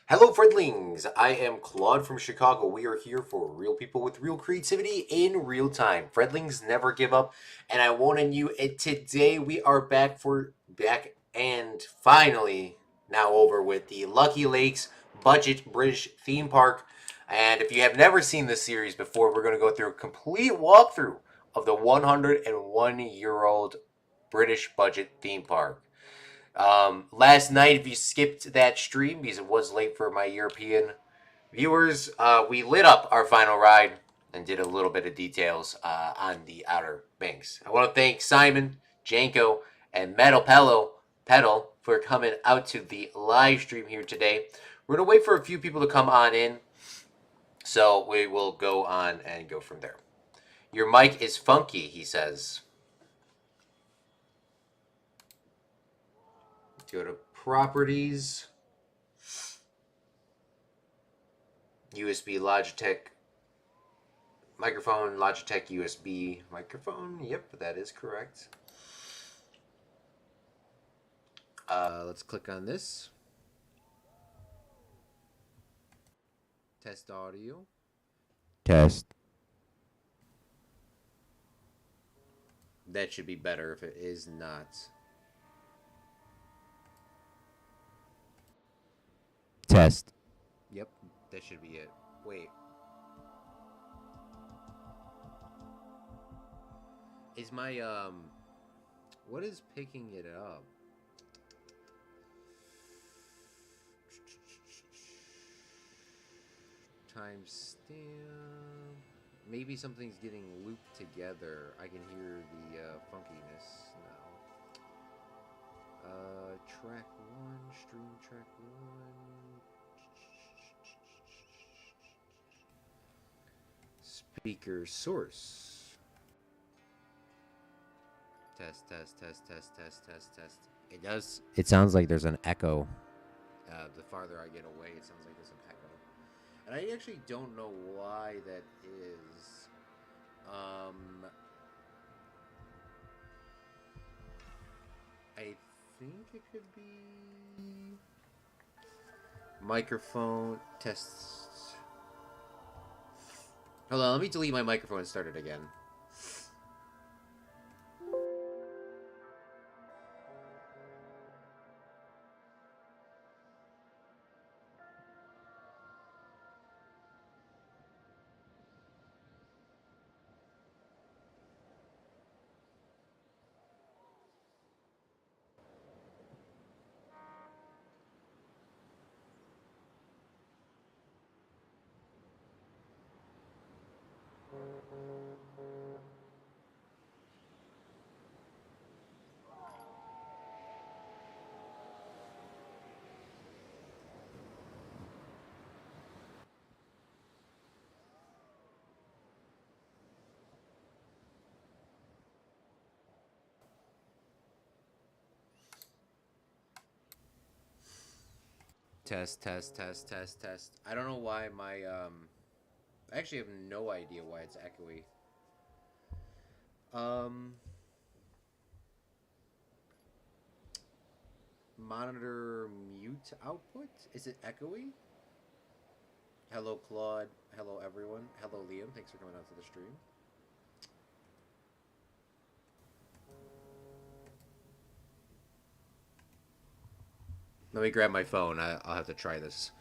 Hello, friendlings! I am Claude from Chicago. We are here for real people with real creativity in real time. Friendlings never give up, and I won't end you. And today we are back and finally now over with the Lucky Lakes Budget British Theme Park. And if you have never seen this series before, we're going to go through a complete walkthrough of the 101-year-old British budget theme park. Last night, if you skipped that stream because it was late for my European viewers, we lit up our final ride and did a little bit of details on the Outer Banks. I want to thank Simon, Janko, and Metal Pedal for coming out to the live stream here today. We're going to wait for a few people to come on in, so we will go on and go from there. Your mic is funky, he says. Go to properties. USB Logitech microphone, Logitech USB microphone. Yep, that is correct. Let's click on this. Test audio. Test. That should be better if it is not. Test. Yep, that should be it. Wait. Is my what is picking it up? Timestamp. Maybe something's getting looped together. I can hear the funkiness now. Track 1, stream track 1. Speaker source. Test, test, test, test, test, test, test. It does. It sounds like there's an echo. The farther I get away, it sounds like there's an echo. And I actually don't know why that is. I think it could be microphone tests. Hold on, let me delete my microphone and start it again. Test, test, test, test, test. I don't know why my I actually have no idea why it's echoey. Um Monitor mute output? Is it echoey? Hello Claude. Hello everyone. Hello Liam. Thanks for coming out to the stream. Let me grab my phone. I'll have to try this.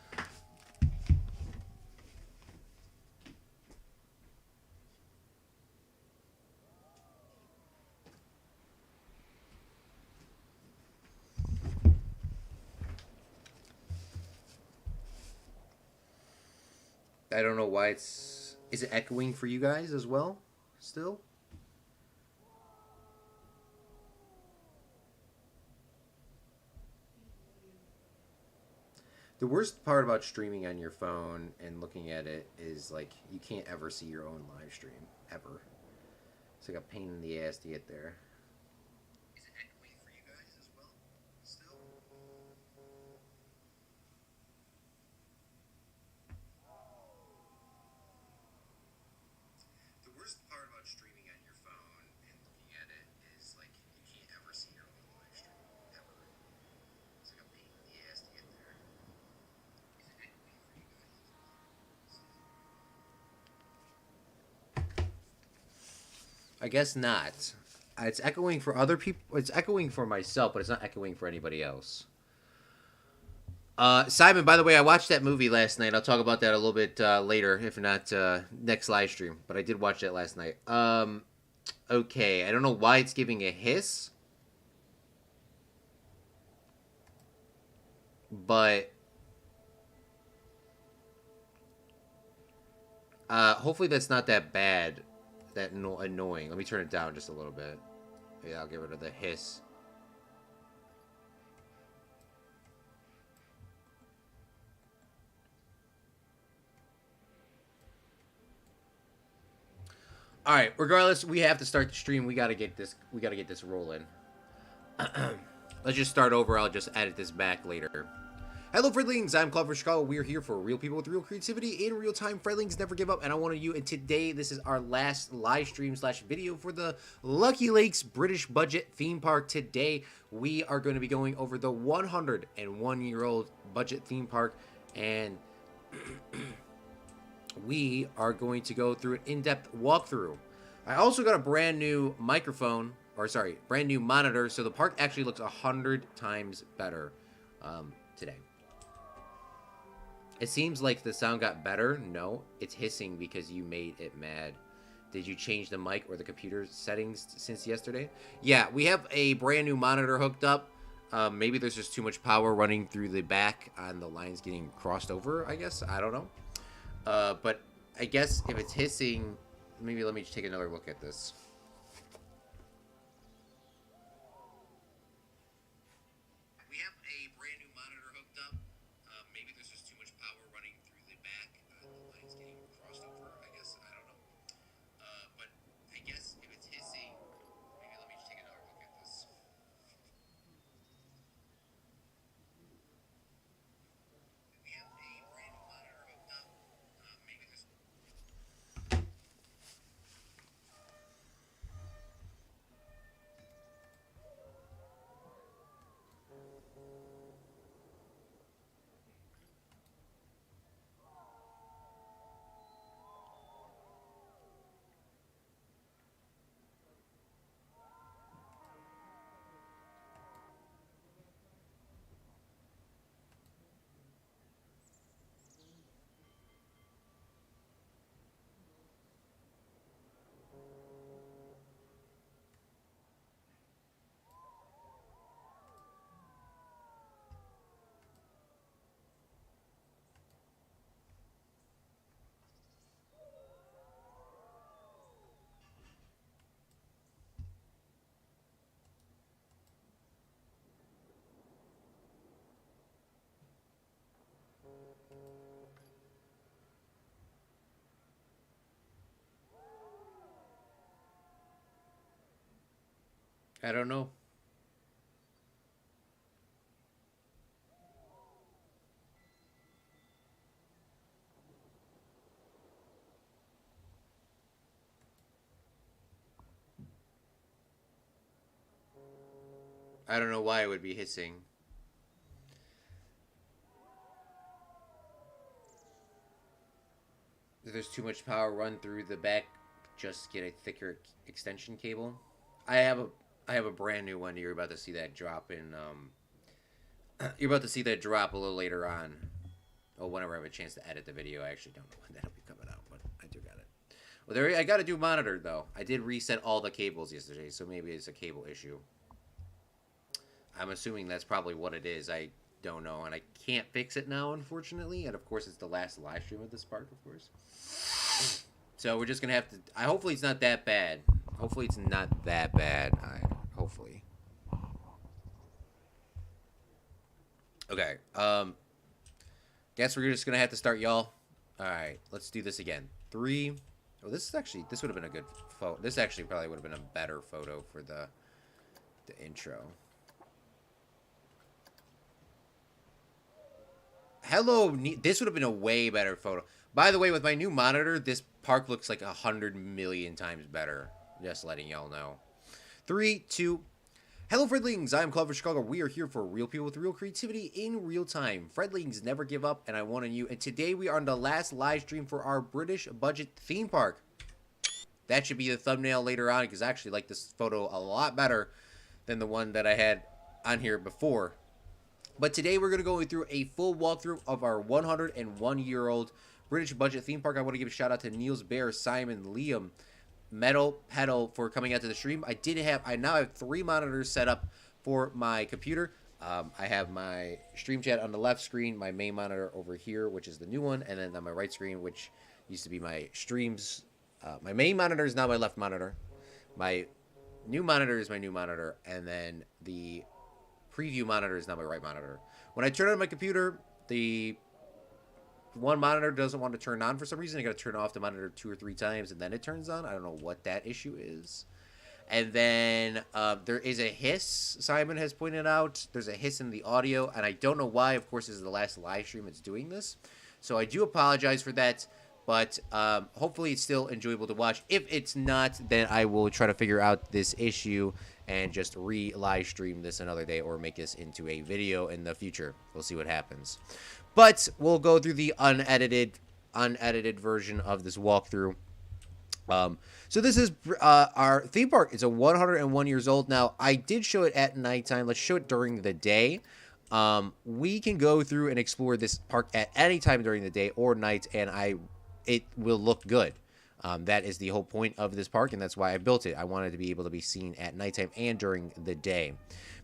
I don't know why it's... Is it echoing for you guys as well? Still? The worst part about streaming on your phone and looking at it is, like, you can't ever see your own live stream. Ever. It's like a pain in the ass to get there. Is it echoing for you guys as well? Still? The worst part about streaming on your phone and looking at it is, like, you can't ever see your own live stream. Ever. It's like a pain in the ass to get there. Is it I guess not. It's echoing for other people. It's echoing for myself, but it's not echoing for anybody else. Simon, by the way, I watched that movie last night. I'll talk about that a little bit later, if not next live stream. But I did watch that last night. Okay, I don't know why it's giving a hiss, but hopefully that's not that bad, annoying. Let me turn it down just a little bit. Yeah, I'll get rid of the hiss. All right. Regardless, we have to start the stream. We gotta get this. We gotta get this rolling. Let's just start over. I'll just edit this back later. Hello, Friendlings. I'm Claude from Chicago. We're here for real people with real creativity in real time. Friendlings never give up, and I want you. And today, this is our last live stream / video for the Lucky Lakes British Budget Theme Park. Today, we are going to be going over the 101-year-old budget theme park, and we are going to go through an in-depth walkthrough. I also got a brand new microphone, or sorry, brand new monitor, so the park actually looks 100 times better today. It seems like the sound got better. No, it's hissing because you made it mad. Did you change the mic or the computer settings since yesterday? Yeah, we have a brand new monitor hooked up. Maybe there's just too much power running through the back on the lines getting crossed over, I guess. I don't know. But I guess if it's hissing, maybe let me just take another look at this. We have a brand new monitor hooked up. Maybe there's just too much power running through the back. The lines getting crossed over, I guess. I don't know. But I guess if it's hissing, maybe let me just take another look at this. We have a brand new monitor hooked up. Maybe there's... I don't know. I don't know why it would be hissing. If there's too much power run through the back, just get a thicker extension cable. I have a brand new one. You're about to see that drop in you're about to see that drop a little later on. Oh, whenever I have a chance to edit the video. I actually don't know when that'll be coming out, but I do got it. Well, there I got to do monitor though. I did reset all the cables yesterday, so maybe it's a cable issue. I'm assuming that's probably what it is. I don't know, and I can't fix it now, unfortunately. And of course, it's the last live stream of this park, of course. So we're just gonna have to. Hopefully, it's not that bad. Hopefully, it's not that bad. Hopefully. Okay. Guess we're just gonna have to start, y'all. All right. Let's do this again. 3. Oh, this would have been a good photo. This actually probably would have been a better photo for the intro. Hello, this would have been a way better photo. By the way, with my new monitor, this park looks like 100 million times better. Just letting y'all know. 3, 2. Hello, Friendlings. I'm Claude from Chicago. We are here for real people with real creativity in real time. Friendlings never give up, and I want on you. And today we are on the last live stream for our British budget theme park. that should be the thumbnail later on, because I actually like this photo a lot better than the one that I had on here before. But today we're going to go through a full walkthrough of our 101-year-old British budget theme park. I want to give a shout out to Niels Bear, Simon, Liam, Metal Pedal for coming out to the stream. I now have 3 monitors set up for my computer. I have my stream chat on the left screen, my main monitor over here, which is the new one, and then on my right screen, which used to be my streams. My main monitor is now my left monitor. My new monitor is my new monitor, and then the preview monitor is now my right monitor. When I turn on my computer, the one monitor doesn't want to turn on for some reason. I got to turn off the monitor 2 or 3 times, and then it turns on. I don't know what that issue is. And then there is a hiss, Simon has pointed out. There's a hiss in the audio, and I don't know why. Of course, this is the last live stream it's doing this. So I do apologize for that, but hopefully it's still enjoyable to watch. If it's not, then I will try to figure out this issue and just re-live stream this another day or make this into a video in the future. We'll see what happens. But we'll go through the unedited version of this walkthrough. So this is our theme park. It's a 101 years old now. I did show it at nighttime. Let's show it during the day. We can go through and explore this park at any time during the day or night, and it will look good. That is the whole point of this park, and that's why I built it. I wanted to be able to be seen at nighttime and during the day.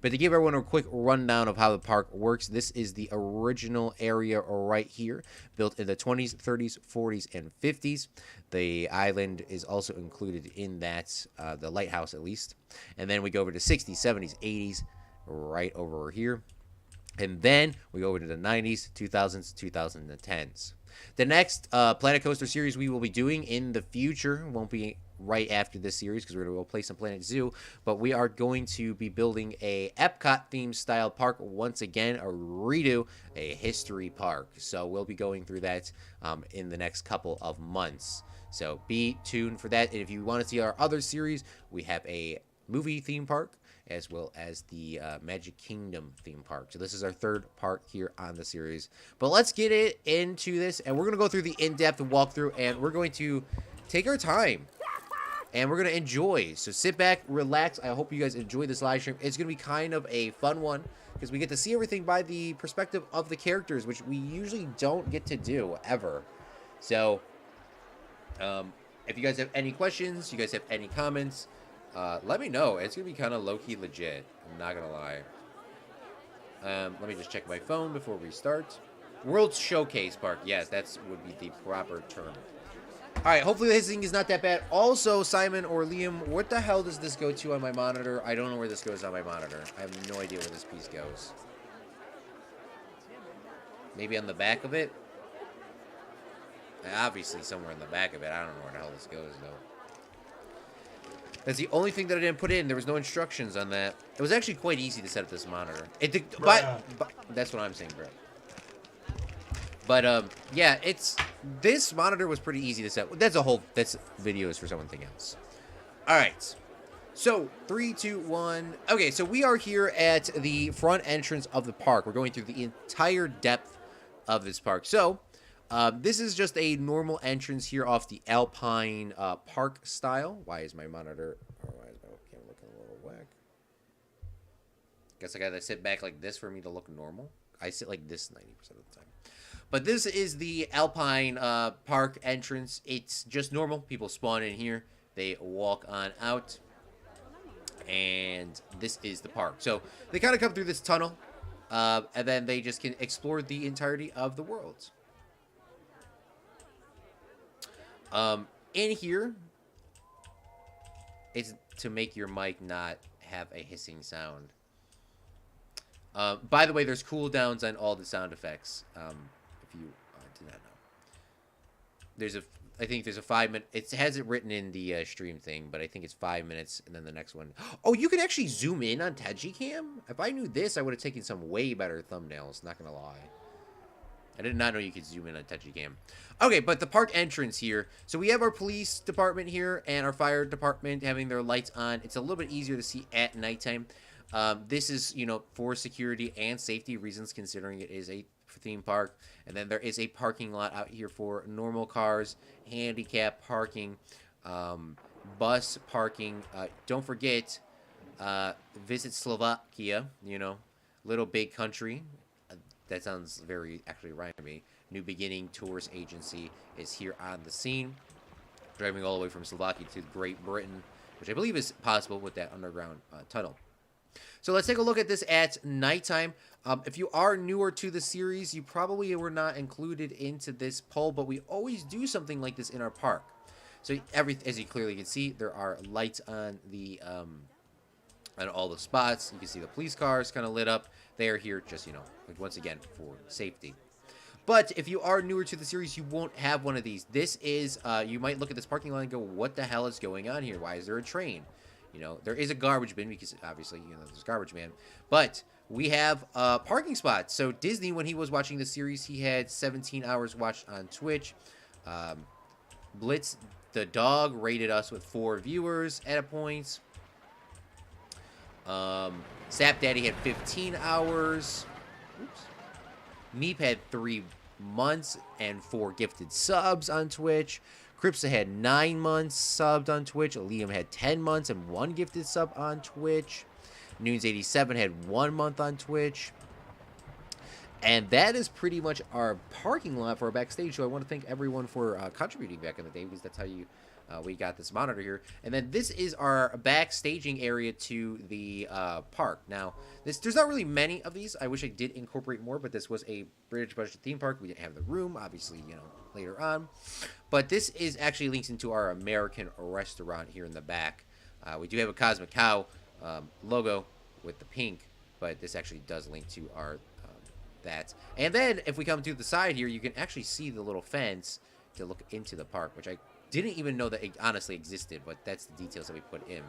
But to give everyone a quick rundown of how the park works, this is the original area right here, built in the 20s, 30s, 40s, and 50s. The island is also included in that, the lighthouse at least. And then we go over to 60s, 70s, 80s, right over here. And then we go over to the 90s, 2000s, 2010s. The next Planet Coaster series we will be doing in the future won't be right after this series because we're going to go play some Planet Zoo, but we are going to be building a Epcot themed style park once again, a redo, a history park. So we'll be going through that in the next couple of months. So be tuned for that. And if you want to see our other series, we have a movie theme park as well as the Magic Kingdom theme park. So this is our 3rd part here on the series. But let's get it into this, and we're going to go through the in-depth walkthrough, and we're going to take our time, and we're going to enjoy. So sit back, relax. I hope you guys enjoy this live stream. It's going to be kind of a fun one, because we get to see everything by the perspective of the characters, which we usually don't get to do, ever. So, if you guys have any questions, you guys have any comments, let me know. It's going to be kind of low-key legit. I'm not going to lie. Let me just check my phone before we start. World Showcase Park. Yes, that would be the proper term. Alright, hopefully the hissing is not that bad. Also, Simon or Liam, what the hell does this go to on my monitor? I don't know where this goes on my monitor. I have no idea where this piece goes. Maybe on the back of it? Obviously somewhere in the back of it. I don't know where the hell this goes, though. That's the only thing that I didn't put in. There was no instructions on that. It was actually quite easy to set up this monitor. But that's what I'm saying, bro. But, yeah, this monitor was pretty easy to set. That's video is for something else. Alright. So, 3, 2, 1. Okay, so we are here at the front entrance of the park. We're going through the entire depth of this park. So, this is just a normal entrance here off the Alpine Park style. Why is my monitor... Oh, why is my camera looking a little whack? Guess I gotta sit back like this for me to look normal. I sit like this 90% of the time. But this is the Alpine Park entrance. It's just normal. People spawn in here. They walk on out. And this is the park. So they kind of come through this tunnel. And then they just can explore the entirety of the world. In here, it's to make your mic not have a hissing sound. By the way, there's cooldowns on all the sound effects. If you did not know, I think there's a 5-minute. It has it written in the stream thing, but I think it's 5 minutes, and then the next one. Oh, you can actually zoom in on Tagicam. If I knew this, I would have taken some way better thumbnails. Not gonna lie. I did not know you could zoom in on Tagicam. Okay, but the park entrance here. So we have our police department here and our fire department having their lights on. It's a little bit easier to see at nighttime. This is, for security and safety reasons, considering it is a theme park. And then there is a parking lot out here for normal cars, handicap parking, bus parking. Don't forget, visit Slovakia. Little big country. That sounds very actually rhyming. New Beginning Tourist Agency is here on the scene, driving all the way from Slovakia to Great Britain, which I believe is possible with that underground tunnel. So let's take a look at this at nighttime. If you are newer to the series, you probably were not included into this poll, but we always do something like this in our park. So as you clearly can see, there are lights on the on all the spots. You can see the police cars kind of lit up. They are here just, once again, for safety. But if you are newer to the series, you won't have one of these. This is, you might look at this parking lot and go, what the hell is going on here? Why is there a train? There is a garbage bin because obviously, there's garbage man. But we have parking spots. So Disney, when he was watching the series, he had 17 hours watched on Twitch. Blitz the dog rated us with 4 viewers at a point. Sap Daddy had 15 hours. Oops. Meep had 3 months and 4 gifted subs on Twitch. Cripsa had 9 months subbed on Twitch. Liam had 10 months and 1 gifted sub on Twitch. Noons87 had 1 month on Twitch. And that is pretty much our parking lot for our backstage. So I want to thank everyone for contributing back in the day, because that's how we got this monitor here. And then this is our backstaging area to the park. Now, there's not really many of these. I wish I did incorporate more, but this was a British budget theme park. We didn't have the room, obviously, later on. But this is actually links into our American restaurant here in the back. We do have a Cosmic Cow logo with the pink, but this actually does link to our that. And then if we come to the side here, you can actually see the little fence to look into the park, which I didn't even know that it honestly existed, but that's the details that we put in.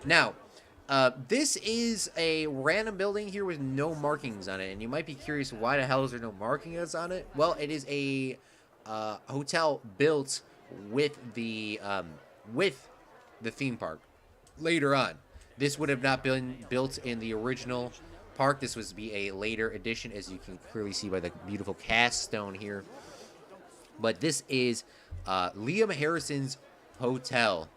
Now, this is a random building here with no markings on it, and you might be curious, why the hell is there no markings on it? Well, it is a hotel built with the theme park later on. This would have not been built in the original park. This was be a later addition, as you can clearly see by the beautiful cast stone here. But this is Liam Harrison's hotel.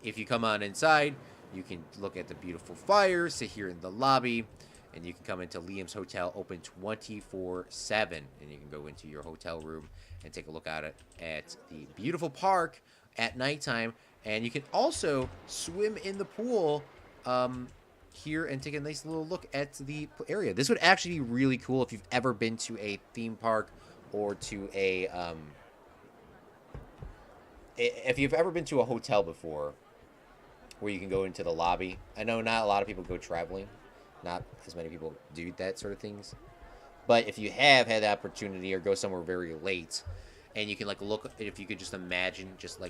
If you come on inside, you can look at the beautiful fire, sit here in the lobby, and you can come into Liam's hotel, open 24/7, and you can go into your hotel room and take a look at it at the beautiful park at nighttime. And you can also swim in the pool here and take a nice little look at the area. This would actually be really cool if you've ever been to a theme park or to a if you've ever been to a hotel before where you can go into the lobby. I know not a lot of people go traveling, not as many people do that sort of things, but if you have had the opportunity or go somewhere very late, and you can look, if you could just imagine just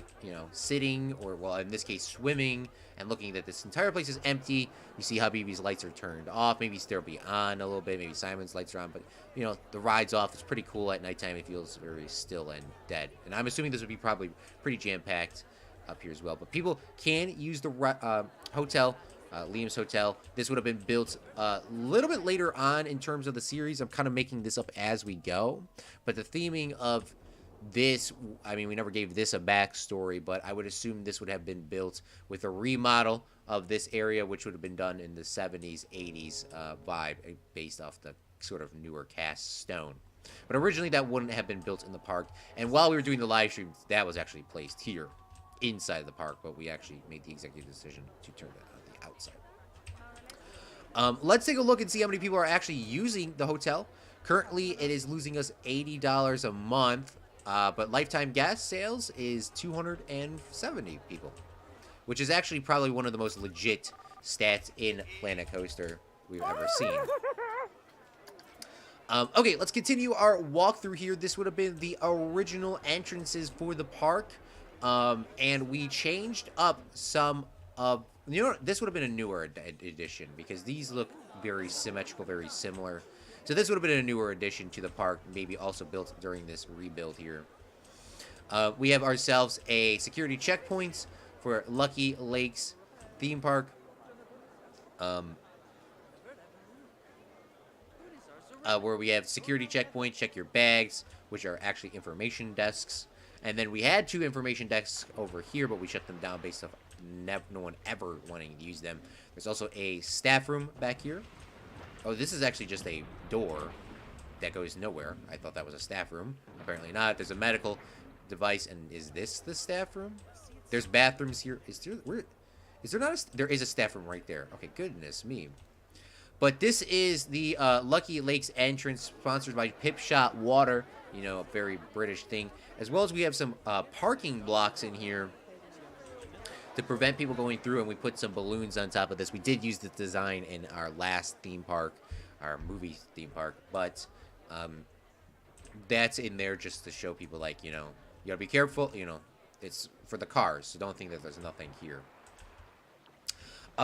sitting, or well, in this case swimming, and looking that this entire place is empty. You see Habibi's lights are turned off, maybe they'll be on a little bit, maybe Simon's lights are on, but the ride's off. It's pretty cool at nighttime. It feels very still and dead, and I'm assuming this would be probably pretty jam-packed up here as well. But people can use the hotel, Liam's hotel. This would have been built a little bit later on in terms of the series. I'm kind of making this up as we go, but the theming of this, I mean, we never gave this a backstory, but I would assume this would have been built with a remodel of this area, which would have been done in the 70s, 80s vibe, based off the sort of newer cast stone. But originally that wouldn't have been built in the park, and while we were doing the live stream, that was actually placed here inside the park, but we actually made the executive decision to turn it on the outside. Let's take a look and see how many people are actually using the hotel. Currently, it is losing us $80 a month. But lifetime gas sales is 270 people, which is actually probably one of the most legit stats in Planet Coaster we've ever seen. Okay, let's continue our walkthrough here. This would have been the original entrances for the park, and we changed up some of, this would have been a newer edition, because these look very symmetrical, very similar. So this would have been a newer addition to the park, maybe also built during this rebuild here. We have ourselves a security checkpoint for Lucky Lakes theme park. Where we have security checkpoint, check your bags, which are actually information desks. And then we had 2 information desks over here, but we shut them down based off no one ever wanting to use them. There's also a staff room back here. Oh, this is actually just a door that goes nowhere. I thought that was a staff room. Apparently not. There's a medical device, and is this the staff room? There's bathrooms here. Is there not there is a staff room right there. Okay, goodness me. But this is the Lucky Lakes entrance, sponsored by Pip Shot Water. You know, a very British thing. As well as we have some parking blocks in here to prevent people going through, and we put some balloons on top of this. We did use this design in our last theme park, our movie theme park, but that's in there just to show people, like, you know, you gotta be careful. You know, it's for the cars, so don't think that there's nothing here.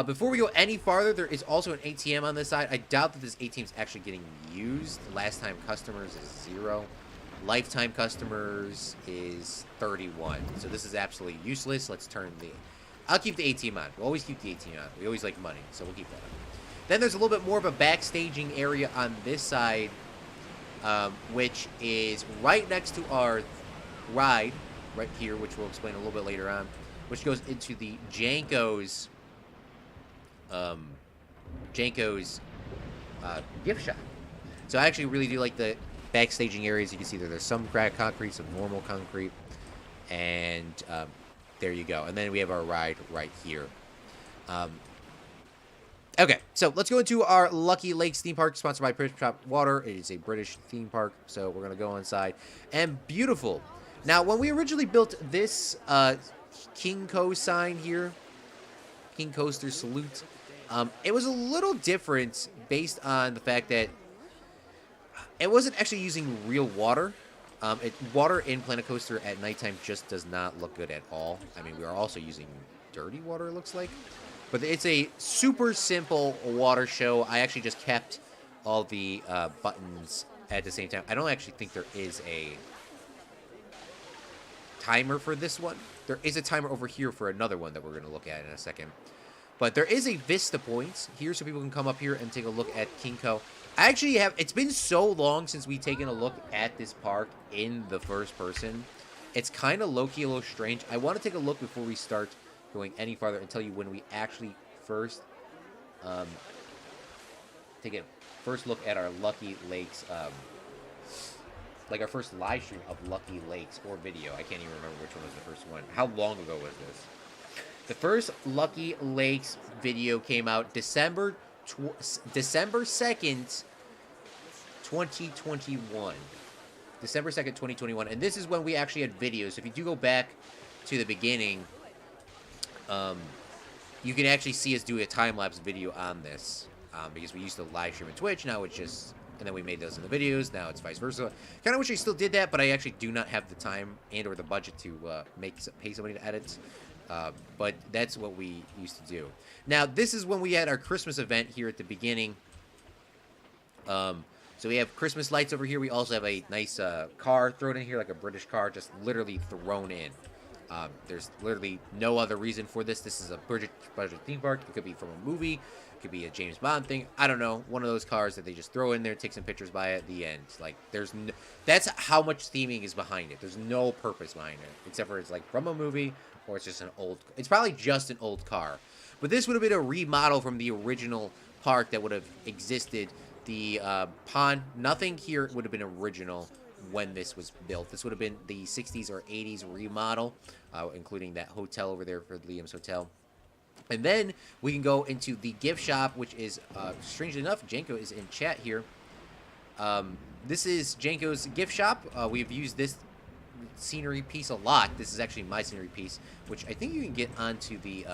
Before we go any farther, there is also an ATM on this side. I doubt that this ATM is actually getting used. Last time customers is 0. Lifetime customers is 31. So this is absolutely useless. Let's turn the... I'll keep the ATM on. We'll always keep the ATM on. We always like money, so we'll keep that on. Then there's a little bit more of a backstaging area on this side, which is right next to our ride, right here, which we'll explain a little bit later on, which goes into the Janko's gift shop. So I actually really do like the backstaging areas. You can see there's some cracked concrete, some normal concrete, and there you go. And then we have our ride right here. Okay, so let's go into our Lucky Lakes theme park, sponsored by Pip Shot Water. It is a British theme park, so we're gonna go inside. And beautiful. Now, when we originally built this King Co sign here, King Coaster Salute, it was a little different based on the fact that it wasn't actually using real water. Water in Planet Coaster at nighttime just does not look good at all. I mean, we are also using dirty water, it looks like. But it's a super simple water show. I actually just kept all the buttons at the same time. I don't actually think there is a timer for this one. There is a timer over here for another one that we're going to look at in a second. But there is a Vista Point here, so people can come up here and take a look at King Co. I actually have... It's been so long since we've taken a look at this park in the first person. It's kind of low-key a little strange. I want to take a look before we start going any farther and tell you when we actually first take a first look at our Lucky Lakes, like our first live stream of Lucky Lakes or video. I can't even remember which one was the first one. How long ago was this? The first Lucky Lakes video came out December 2nd, 2021. December 2nd, 2021. And this is when we actually had videos. So if you do go back to the beginning, you can actually see us do a time-lapse video on this. Because we used to live stream on Twitch. Now it's just... And then we made those in the videos. Now it's vice versa. Kind of wish I still did that, but I actually do not have the time and or the budget to pay somebody to edit. But that's what we used to do. Now, this is when we had our Christmas event here at the beginning. So we have Christmas lights over here. We also have a nice car thrown in here, like a British car, just literally thrown in. There's literally no other reason for this. This is a budget theme park. It could be from a movie. It could be a James Bond thing. I don't know. One of those cars that they just throw in there, take some pictures by at the end. Like, there's no... That's how much theming is behind it. There's no purpose behind it. Except for it's like from a movie, or it's just an old... It's probably just an old car. But this would have been a remodel from the original park that would have existed. The pond, nothing here would have been original when this was built. This would have been the 60s or 80s remodel, including that hotel over there for Liam's Hotel. And then we can go into the gift shop, which is, strangely enough, Janko is in chat here. This is Janko's gift shop. We've used this scenery piece a lot. This is actually my scenery piece, which I think you can get onto the...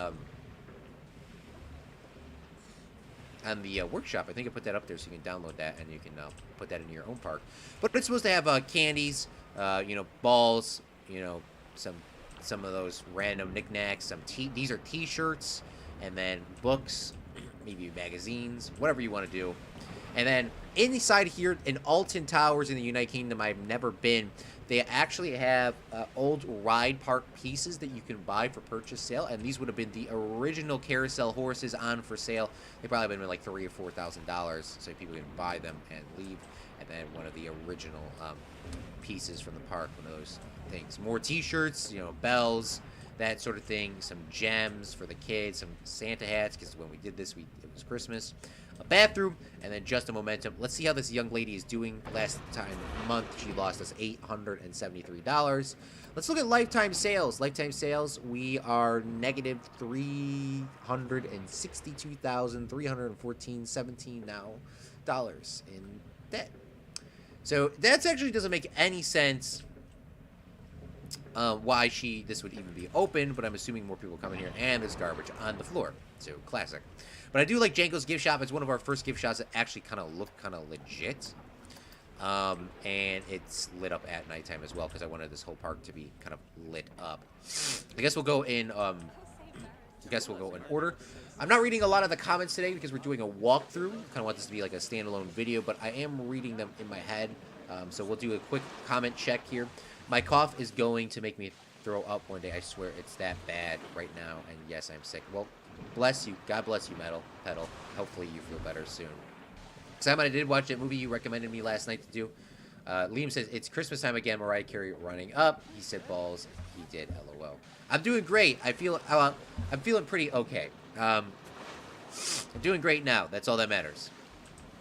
on the workshop. I think I put that up there so you can download that and you can put that in your own park. But it's supposed to have candies, you know, balls, you know, some of those random knickknacks. These are T-shirts, and then books, maybe magazines, whatever you want to do. And then inside here in Alton Towers in the United Kingdom, I've never been. They actually have old ride park pieces that you can buy for purchase sale, and these would have been the original carousel horses on for sale. They probably been like $3,000 or $4,000, so people can buy them and leave. and then one of the original pieces from the park, one of those things. More T-shirts, bells, that sort of thing. Some gems for the kids, some Santa hats, because when we did this, it was Christmas. A bathroom, and then just a momentum. Let's see how this young lady is doing. Last month, she lost us $873. Let's look at lifetime sales. Lifetime sales, we are negative $362,314.17 now in debt. So that actually doesn't make any sense. Why this would even be open, but I'm assuming more people come in here, and there's garbage on the floor. So classic. But I do like Janko's gift shop. It's one of our first gift shops that actually kind of looked kind of legit. And it's lit up at nighttime as well, because I wanted this whole park to be kind of lit up. I guess we'll go in order. I'm not reading a lot of the comments today because we're doing a walkthrough. Kind of want this to be like a standalone video, but I am reading them in my head. So we'll do a quick comment check here. My cough is going to make me throw up one day. I swear it's that bad right now. And yes, I'm sick. Well, bless you. God bless you, Pedal. Hopefully you feel better soon. Simon, I did watch that movie you recommended me last night to do. Liam says, it's Christmas time again. Mariah Carey running up. He said balls. He did. LOL. I'm doing great. I'm feeling pretty okay. I'm doing great now. That's all that matters.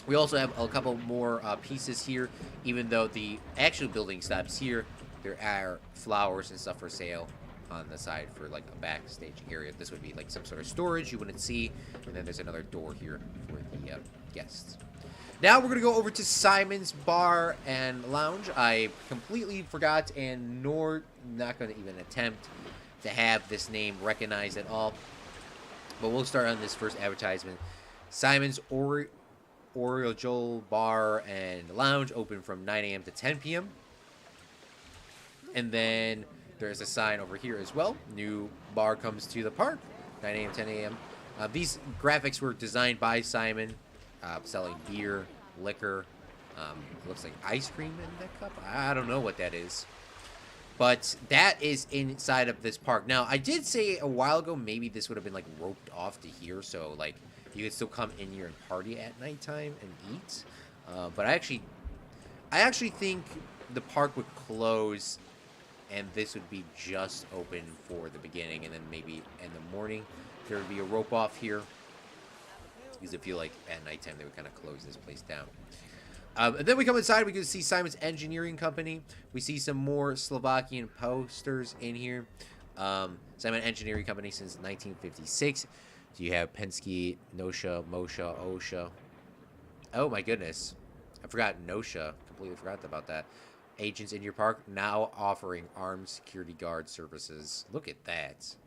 We also have a couple more pieces here, even though the actual building stops here. There are flowers and stuff for sale on the side for like a backstage area. This would be like some sort of storage you wouldn't see. And then there's another door here for the guests. Now we're going to go over to Simon's Bar and Lounge. I completely forgot and not going to even attempt to have this name recognized at all. But we'll start on this first advertisement. Simon's Oriole Bar and Lounge open from 9 a.m. to 10 p.m. And then there's a sign over here as well. New bar comes to the park, 9 a.m., 10 a.m. These graphics were designed by Simon, selling beer, liquor. Looks like ice cream in that cup. I don't know what that is. But that is inside of this park. Now, I did say a while ago maybe this would have been like roped off to here. So like you could still come in here and party at nighttime and eat. But I actually think the park would close and this would be just open for the beginning, and then maybe in the morning there would be a rope off here, because I feel like at nighttime they would kind of close this place down. And then we come inside, we can see Simon's Engineering Company. We see some more Slovakian posters in here. Simon Engineering Company since 1956. So you have Penske, Nosha, Mosha, Osha. Oh my goodness, I forgot Nosha. Completely forgot about that. Agents in your park now offering armed security guard services. Look at that.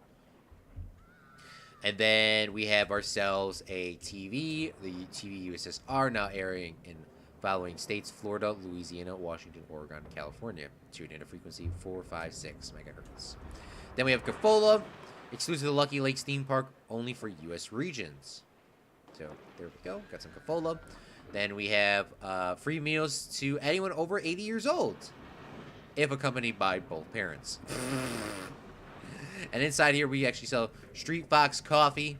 And then we have ourselves a TV. The TV USSR now airing in following states: Florida, Louisiana, Washington, Oregon, California. Tune in at frequency 456 megahertz. Then we have Cafola, exclusive to Lucky Lakes theme park, only for U.S. regions. So there we go. Got some Cafola. Then we have free meals to anyone over 80 years old, if accompanied by both parents. And inside here, we actually sell Street Fox coffee,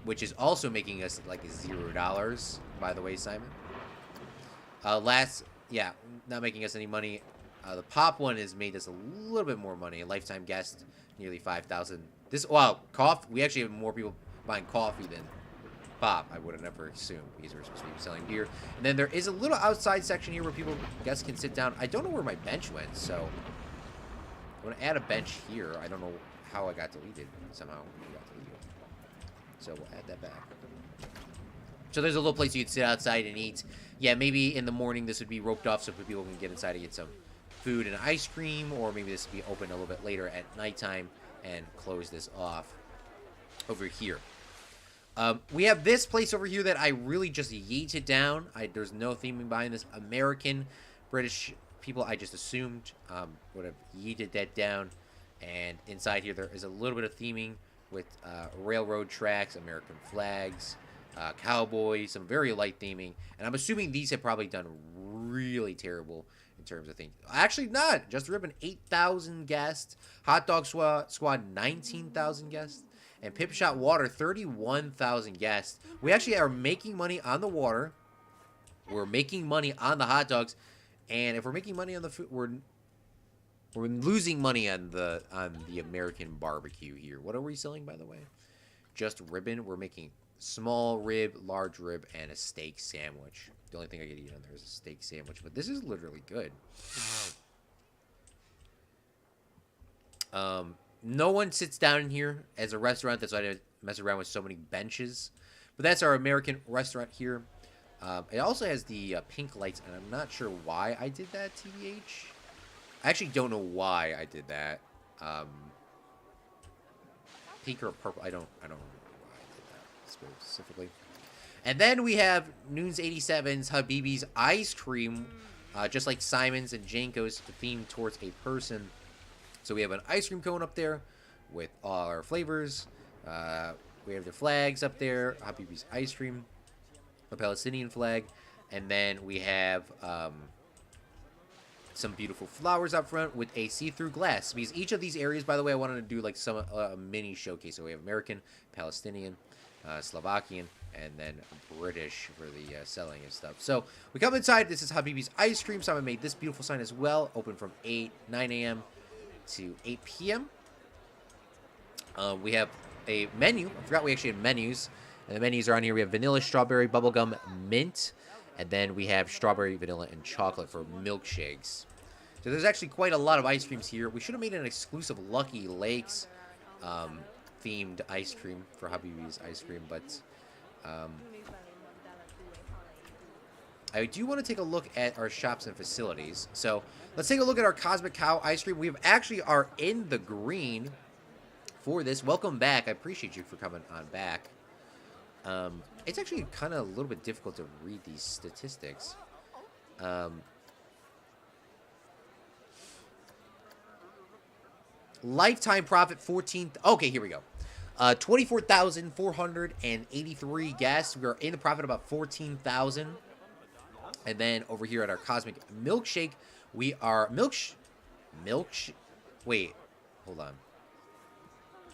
which is also making us like $0, by the way, Simon. Not making us any money. The Pop one has made us a little bit more money. A lifetime guest, nearly 5,000. Coffee. We actually have more people buying coffee than Pop. I would have never assumed, because we're supposed to be selling beer. And then there is a little outside section here where guests can sit down. I don't know where my bench went, so I'm going to add a bench here. I don't know how I got deleted. Somehow it got deleted. So we'll add that back. So there's a little place you can sit outside and eat. Yeah, maybe in the morning this would be roped off so people can get inside and get some food and ice cream, or maybe this would be open a little bit later at nighttime and close this off over here. We have this place over here that I really just yeeted down. There's no theming behind this. American, British people, I just assumed would have yeeted that down. And inside here there is a little bit of theming with railroad tracks, American flags, cowboys, some very light theming. And I'm assuming these have probably done really terrible in terms of things. Actually not. Just Ribbon, 8,000 guests. Hot Dog Squad, 19,000 guests. And Pip Shot Water, 31,000 guests. We actually are making money on the water. We're making money on the hot dogs, and if we're making money on the food, we're losing money on the American barbecue here. What are we selling, by the way? Just ribbon. We're making small rib, large rib, and a steak sandwich. The only thing I get to eat on there is a steak sandwich, but this is literally good. No one sits down in here as a restaurant. That's why I mess around with so many benches. But that's our American restaurant here. It also has the pink lights, and I'm not sure why I did that, TBH. I actually don't know why I did that. Pink or purple, I don't remember why I did that specifically. And then we have Noons 87's Habibi's Ice Cream, just like Simon's and Janko's, themed towards a person. So we have an ice cream cone up there with all our flavors. We have the flags up there, Habibi's Ice Cream, a Palestinian flag, and then we have some beautiful flowers up front with a see-through glass. Because each of these areas, by the way, I wanted to do like some mini showcase. So we have American, Palestinian, Slovakian, and then British for the selling and stuff. So we come inside. This is Habibi's Ice Cream. Simon made this beautiful sign as well. Open from 9 a.m. to 8 p.m. We have a menu. I forgot we actually had menus. And the menus are on here. We have vanilla, strawberry, bubblegum, mint. And then we have strawberry, vanilla, and chocolate for milkshakes. So there's actually quite a lot of ice creams here. We should have made an exclusive Lucky Lakes themed ice cream for Habibi's Ice Cream. But I do want to take a look at our shops and facilities. So let's take a look at our Cosmic Cow Ice Cream. We actually are in the green for this. Welcome back. I appreciate you for coming on back. It's actually kind of a little bit difficult to read these statistics. Lifetime profit 14. Okay, here we go. 24,483 guests. We are in the profit about 14,000. And then over here at our Cosmic Milkshake, we are Wait, hold on.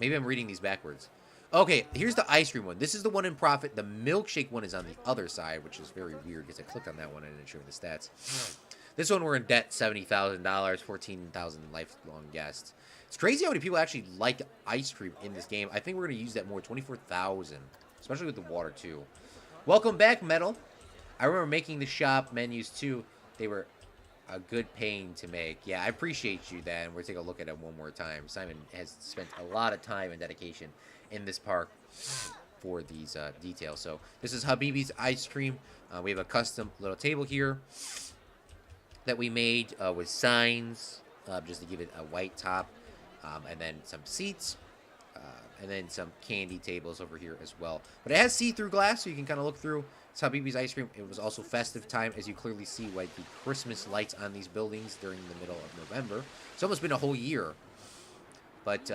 Maybe I'm reading these backwards. Okay, here's the ice cream one. This is the one in profit. The milkshake one is on the other side, which is very weird because I clicked on that one and it didn't show me the stats. This one we're in debt, $70,000, 14,000 lifelong guests. It's crazy how many people actually like ice cream in this game. I think we're going to use that more, 24,000, especially with the water too. Welcome back, Metal. I remember making the shop menus too. They were a good pain to make. Yeah, I appreciate you, Dan. We'll take a look at it one more time. Simon has spent a lot of time and dedication in this park for these details. So this is Habibi's Ice Cream. We have a custom little table here that we made with signs, just to give it a white top, and then some seats, and then some candy tables over here as well. But it has see-through glass, so you can kind of look through. It's Habibi's Ice Cream. It was also festive time, as you clearly see, like the Christmas lights on these buildings during the middle of November. It's almost been a whole year. But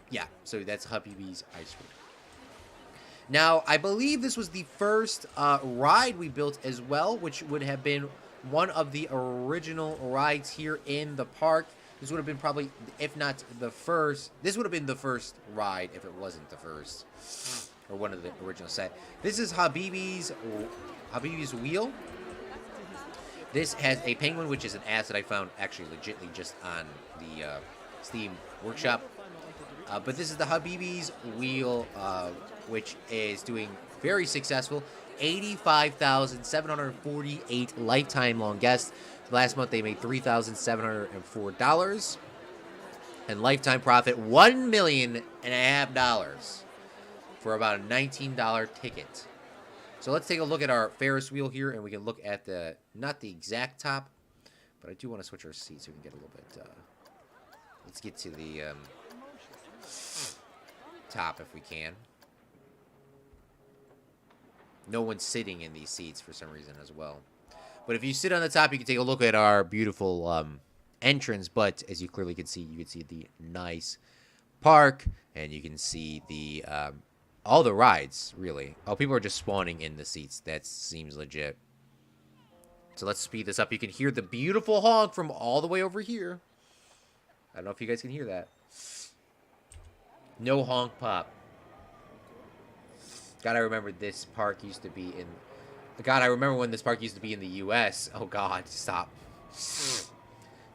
yeah, so that's Habibi's Ice Cream. Now, I believe this was the first ride we built as well, which would have been one of the original rides here in the park. This would have been probably, if not the first, this would have been the first ride if it wasn't the first, or one of the original set. This is Habibi's Wheel. This has a penguin, which is an asset I found actually legitly just on the Steam Workshop. But this is the Habibi's Wheel, which is doing very successful. 85,748 lifetime long guests. Last month they made $3,704. And lifetime profit $1.5 million for about a $19 ticket. So let's take a look at our Ferris wheel here, and we can look at the, not the exact top, but I do want to switch our seats so we can get a little bit, let's get to the top if we can. No one's sitting in these seats for some reason as well. But if you sit on the top, you can take a look at our beautiful entrance. But as you clearly can see, you can see the nice park, and you can see the all the rides, really. Oh, people are just spawning in the seats. That seems legit. So let's speed this up. You can hear the beautiful honk from all the way over here. I don't know if you guys can hear that. No honk pop. Gotta remember, this park used to be in God, I remember when this park used to be in the U.S. Oh God, stop.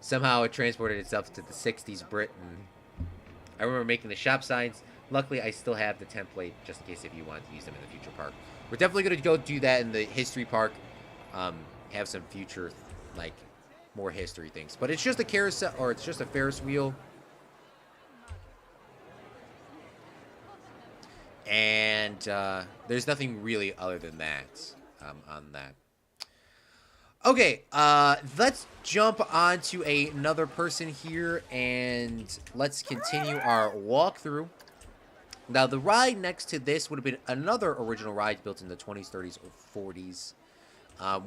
Somehow it transported itself to the 60s Britain. I remember making the shop signs. Luckily, I still have the template just in case if you want to use them in the future park. We're definitely going to go do that in the history park. Have some future, like, more history things. But it's just a carousel, or it's just a Ferris wheel. And there's nothing really other than that on that. Okay, let's jump on to another person here, and let's continue our walkthrough. Now, the ride next to this would have been another original ride built in the 20s, 30s, or 40s,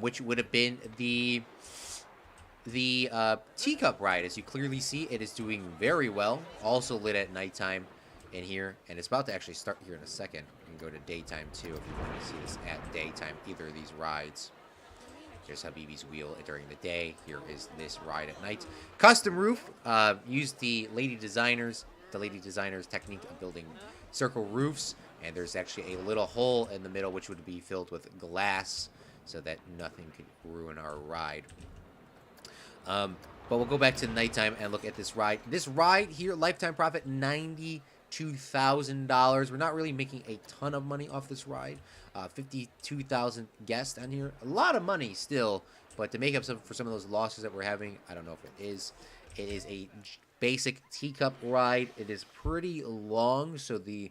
which would have been the teacup ride. As you clearly see, it is doing very well. Also lit at nighttime in here, and it's about to actually start here in a second. You can go to daytime too if you want to see this at daytime, either of these rides. Here's Habibi's wheel during the day. Here is this ride at night. Custom roof. Used the lady designers technique of building circle roofs, and there's actually a little hole in the middle which would be filled with glass so that nothing could ruin our ride. But we'll go back to nighttime and look at this ride. This ride here, lifetime profit $92,000. We're not really making a ton of money off this ride. 52,000 guests on here. A lot of money still, but to make up for some of those losses that we're having, I don't know if it is. It is a basic teacup ride. It is pretty long, so the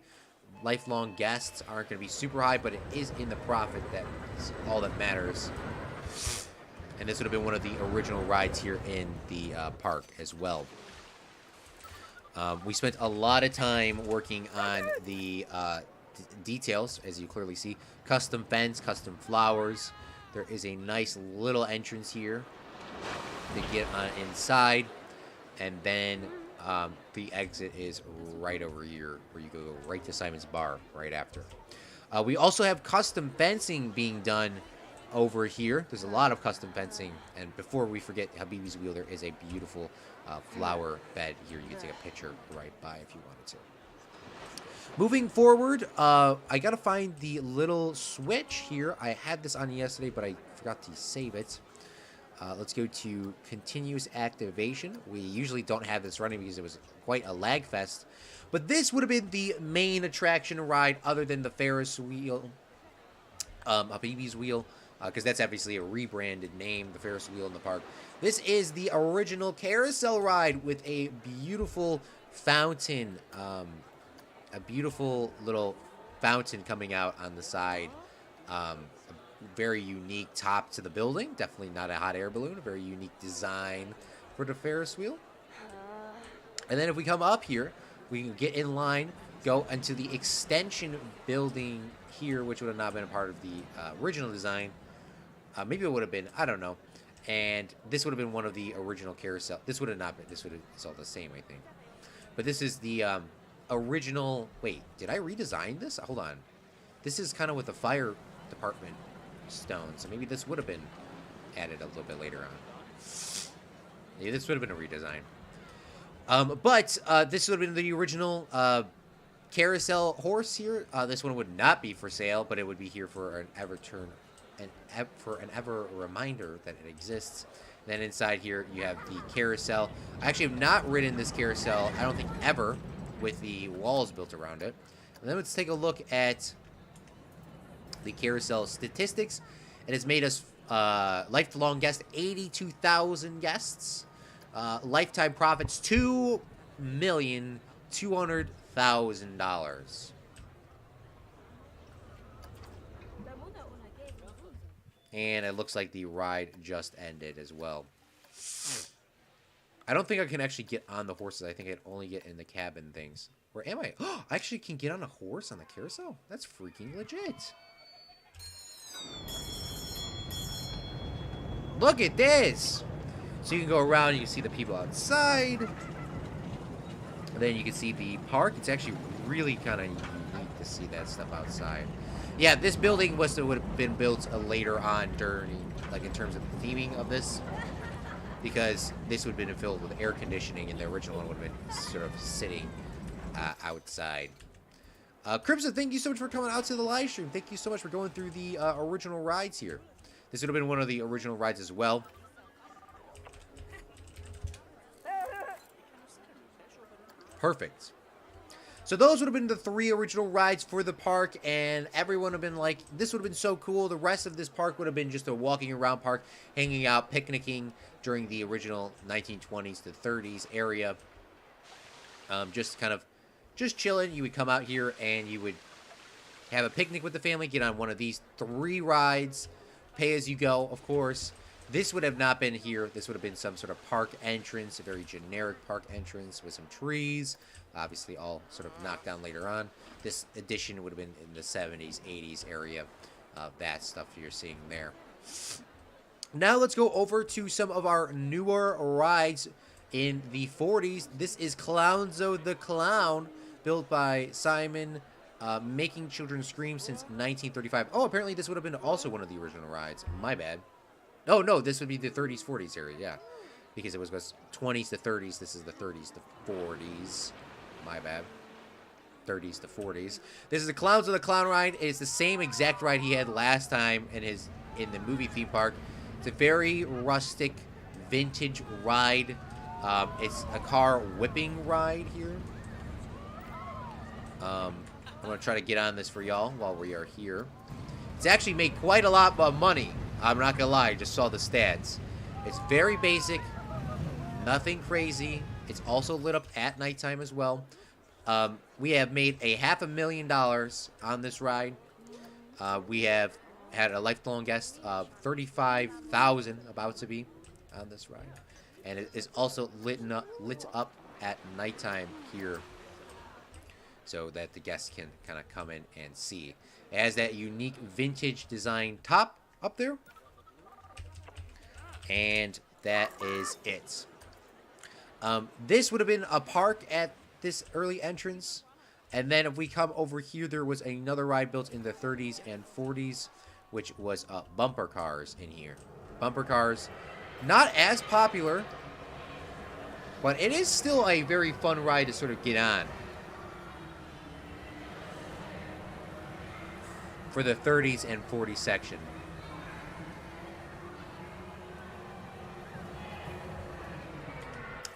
lifelong guests aren't going to be super high, but it is in the profit. That is all that matters. And this would have been one of the original rides here in the park as well. We spent a lot of time working on the details, as you clearly see. Custom fence, custom flowers. There is a nice little entrance here to get on inside. And then the exit is right over here, where you go right to Simon's Bar right after. We also have custom fencing being done over here. There's a lot of custom fencing. And before we forget Habibi's wheel, there is a beautiful flower bed here. You can take a picture right by if you wanted to. Moving forward, I gotta find the little switch here. I had this on yesterday, but I forgot to save it. Let's go to continuous activation. We usually don't have this running because it was quite a lag fest. But this would have been the main attraction ride other than the Ferris wheel, Habibi's wheel, because that's obviously a rebranded name, the Ferris wheel in the park. This is the original carousel ride with a beautiful fountain, a beautiful little fountain coming out on the side. A very unique top to the building. Definitely not a hot air balloon. A very unique design for the Ferris wheel. And then if we come up here, we can get in line, go into the extension building here, which would have not been a part of the original design. Maybe it would have been. I don't know. And this would have been one of the original carousel. This would have not been. This would have. It's all the same, I think. But this is the original. Wait, did I redesign this? Hold on. This is kind of with the fire department stone, so maybe this would have been added a little bit later on. Yeah, this would have been a redesign. But this would have been the original carousel horse here. This one would not be for sale, but it would be here for an ever reminder that it exists. Then inside here you have the carousel. I actually have not ridden this carousel, I don't think ever, with the walls built around it. And then let's take a look at the carousel statistics. It has made us lifelong guests 82,000 guests. Lifetime profits $2,200,000. And it looks like the ride just ended as well. I don't think I can actually get on the horses. I think I can only get in the cabin things. Where am I? Oh, I actually can get on a horse on the carousel? That's freaking legit. Look at this. So you can go around and you can see the people outside. And then you can see the park. It's actually really kind of unique to see that stuff outside. Yeah, this building would have been built later on during, like in terms of the theming of this. Because this would have been filled with air conditioning and the original one would have been sort of sitting outside. Crimson, thank you so much for coming out to the live stream. Thank you so much for going through the original rides here. This would have been one of the original rides as well. Perfect. So those would have been the 3 original rides for the park, and everyone would have been like, this would have been so cool. The rest of this park would have been just a walking around park, hanging out, picnicking during the original 1920s to 30s area. Just kind of, just chilling. You would come out here and you would have a picnic with the family, get on one of these 3 rides, pay as you go, of course. This would have not been here. This would have been some sort of park entrance, a very generic park entrance with some trees, obviously all sort of knocked down later on. This edition would have been in the 70s, 80s area. That stuff you're seeing there. Now let's go over to some of our newer rides in the 40s. This is Clownzo the Clown, built by Simon, making children scream since 1935. Oh, apparently this would have been also one of the original rides. My bad. Oh, no, this would be the 30s, 40s area, yeah. Because it was 20s to 30s. This is the 30s to 40s. My bad. 30s to 40s. This is the Clowns of the Clown ride. It's the same exact ride he had last time in the movie theme park. It's a very rustic, vintage ride. It's a car whipping ride here. I'm going to try to get on this for y'all while we are here. It's actually made quite a lot of money. I'm not going to lie. I just saw the stats. It's very basic. Nothing crazy. It's also lit up at nighttime as well. We have made $500,000 on this ride. We have had a lifelong guest of 35,000 about to be on this ride. And it is also lit up at nighttime here, so that the guests can kind of come in and see. It has that unique vintage design top up there. And that is it. This would have been a park at this early entrance. And then if we come over here, there was another ride built in the 30s and 40s, which was bumper cars in here. Bumper cars, not as popular, but it is still a very fun ride to sort of get on. For the 30s and 40s section.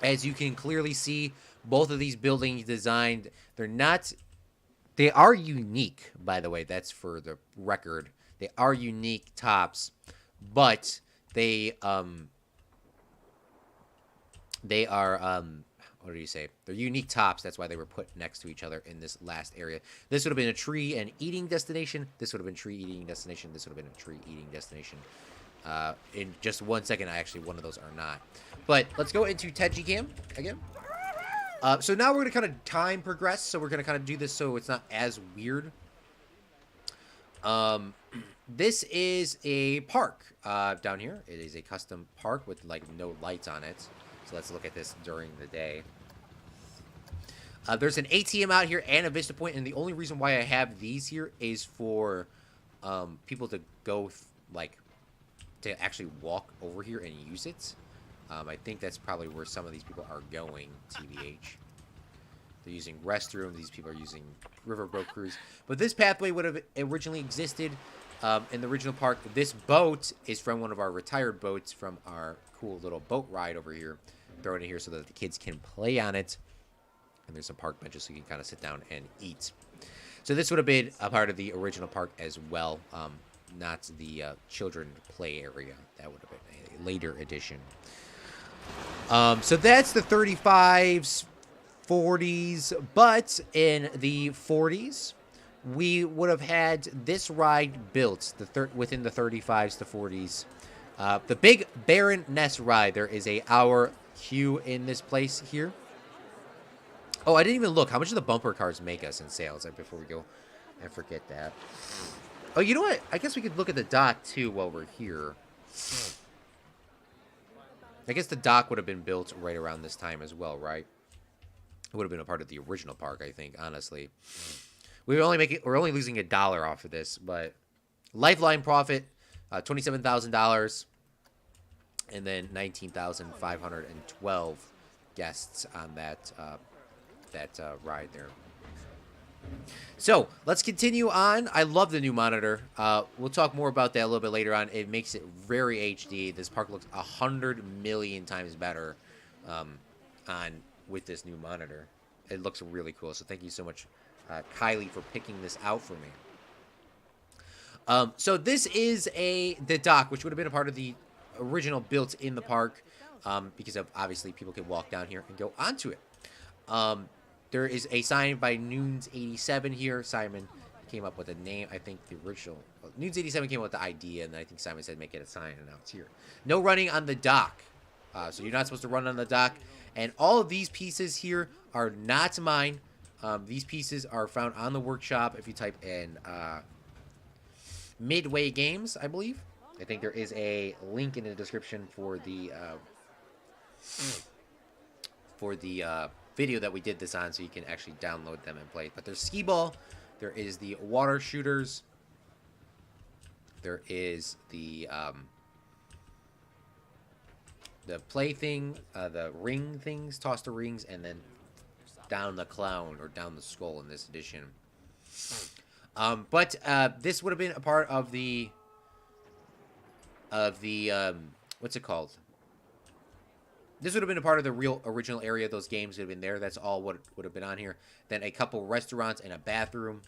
As you can clearly see, both of these buildings designed, they are unique, by the way, that's for the record. They are unique tops, but they are, what do you say? They're unique tops. That's why they were put next to each other in this last area. This would have been a tree and eating destination. This would have been tree eating destination. This would have been a tree eating destination. In just 1 second, one of those are not. But let's go into Teji Cam again. So now we're going to kind of time progress. So we're going to kind of do this so it's not as weird. This is a park down here. It is a custom park with like no lights on it. So let's look at this during the day. There's an ATM out here and a Vista Point, and the only reason why I have these here is for people to go to actually walk over here and use it. I think that's probably where some of these people are going, TBH. They're using restrooms. These people are using riverboat cruise. But this pathway would have originally existed in the original park. This boat is from one of our retired boats from our cool little boat ride over here. Throw it in here so that the kids can play on it. And there's some park benches so you can kind of sit down and eat. So this would have been a part of the original park as well. Not the children play area. That would have been a later addition. So that's the 35s, 40s. But in the 40s, we would have had this ride built within the 35s to 40s. The Big Baroness ride. There is a hour queue in this place here. Oh, I didn't even look. How much do the bumper cars make us in sales before we go? I forget that. Oh, you know what? I guess we could look at the dock, too, while we're here. I guess the dock would have been built right around this time as well, right? It would have been a part of the original park, I think, honestly. We're only losing $1 off of this, but lifeline profit, $27,000, and then 19,512 guests on that ride there. So let's continue on. I love the new monitor. We'll talk more about that a little bit later on. It makes it very HD. This park looks 100 million times better on with this new monitor. It looks really cool. So thank you so much, Kylie, for picking this out for me. So this is the dock, which would have been a part of the original built in the park, because of obviously people can walk down here and go onto it. There is a sign by Noons87 here. Simon came up with a name. I think the original Noons87 came up with the idea, and then I think Simon said make it a sign, and now it's here. No running on the dock. So you're not supposed to run on the dock. And all of these pieces here are not mine. These pieces are found on the workshop if you type in Midway Games, I believe. I think there is a link in the description for the video that we did this on, so you can actually download them and play. But there's skee ball, there is the water shooters, there is the play thing, the ring things, toss the rings, and then down the clown or down the skull in this edition. But this would have been a part of the what's it called? This would have been a part of the real original area. Those games would have been there. That's all what would have been on here. Then a couple restaurants and a bathroom.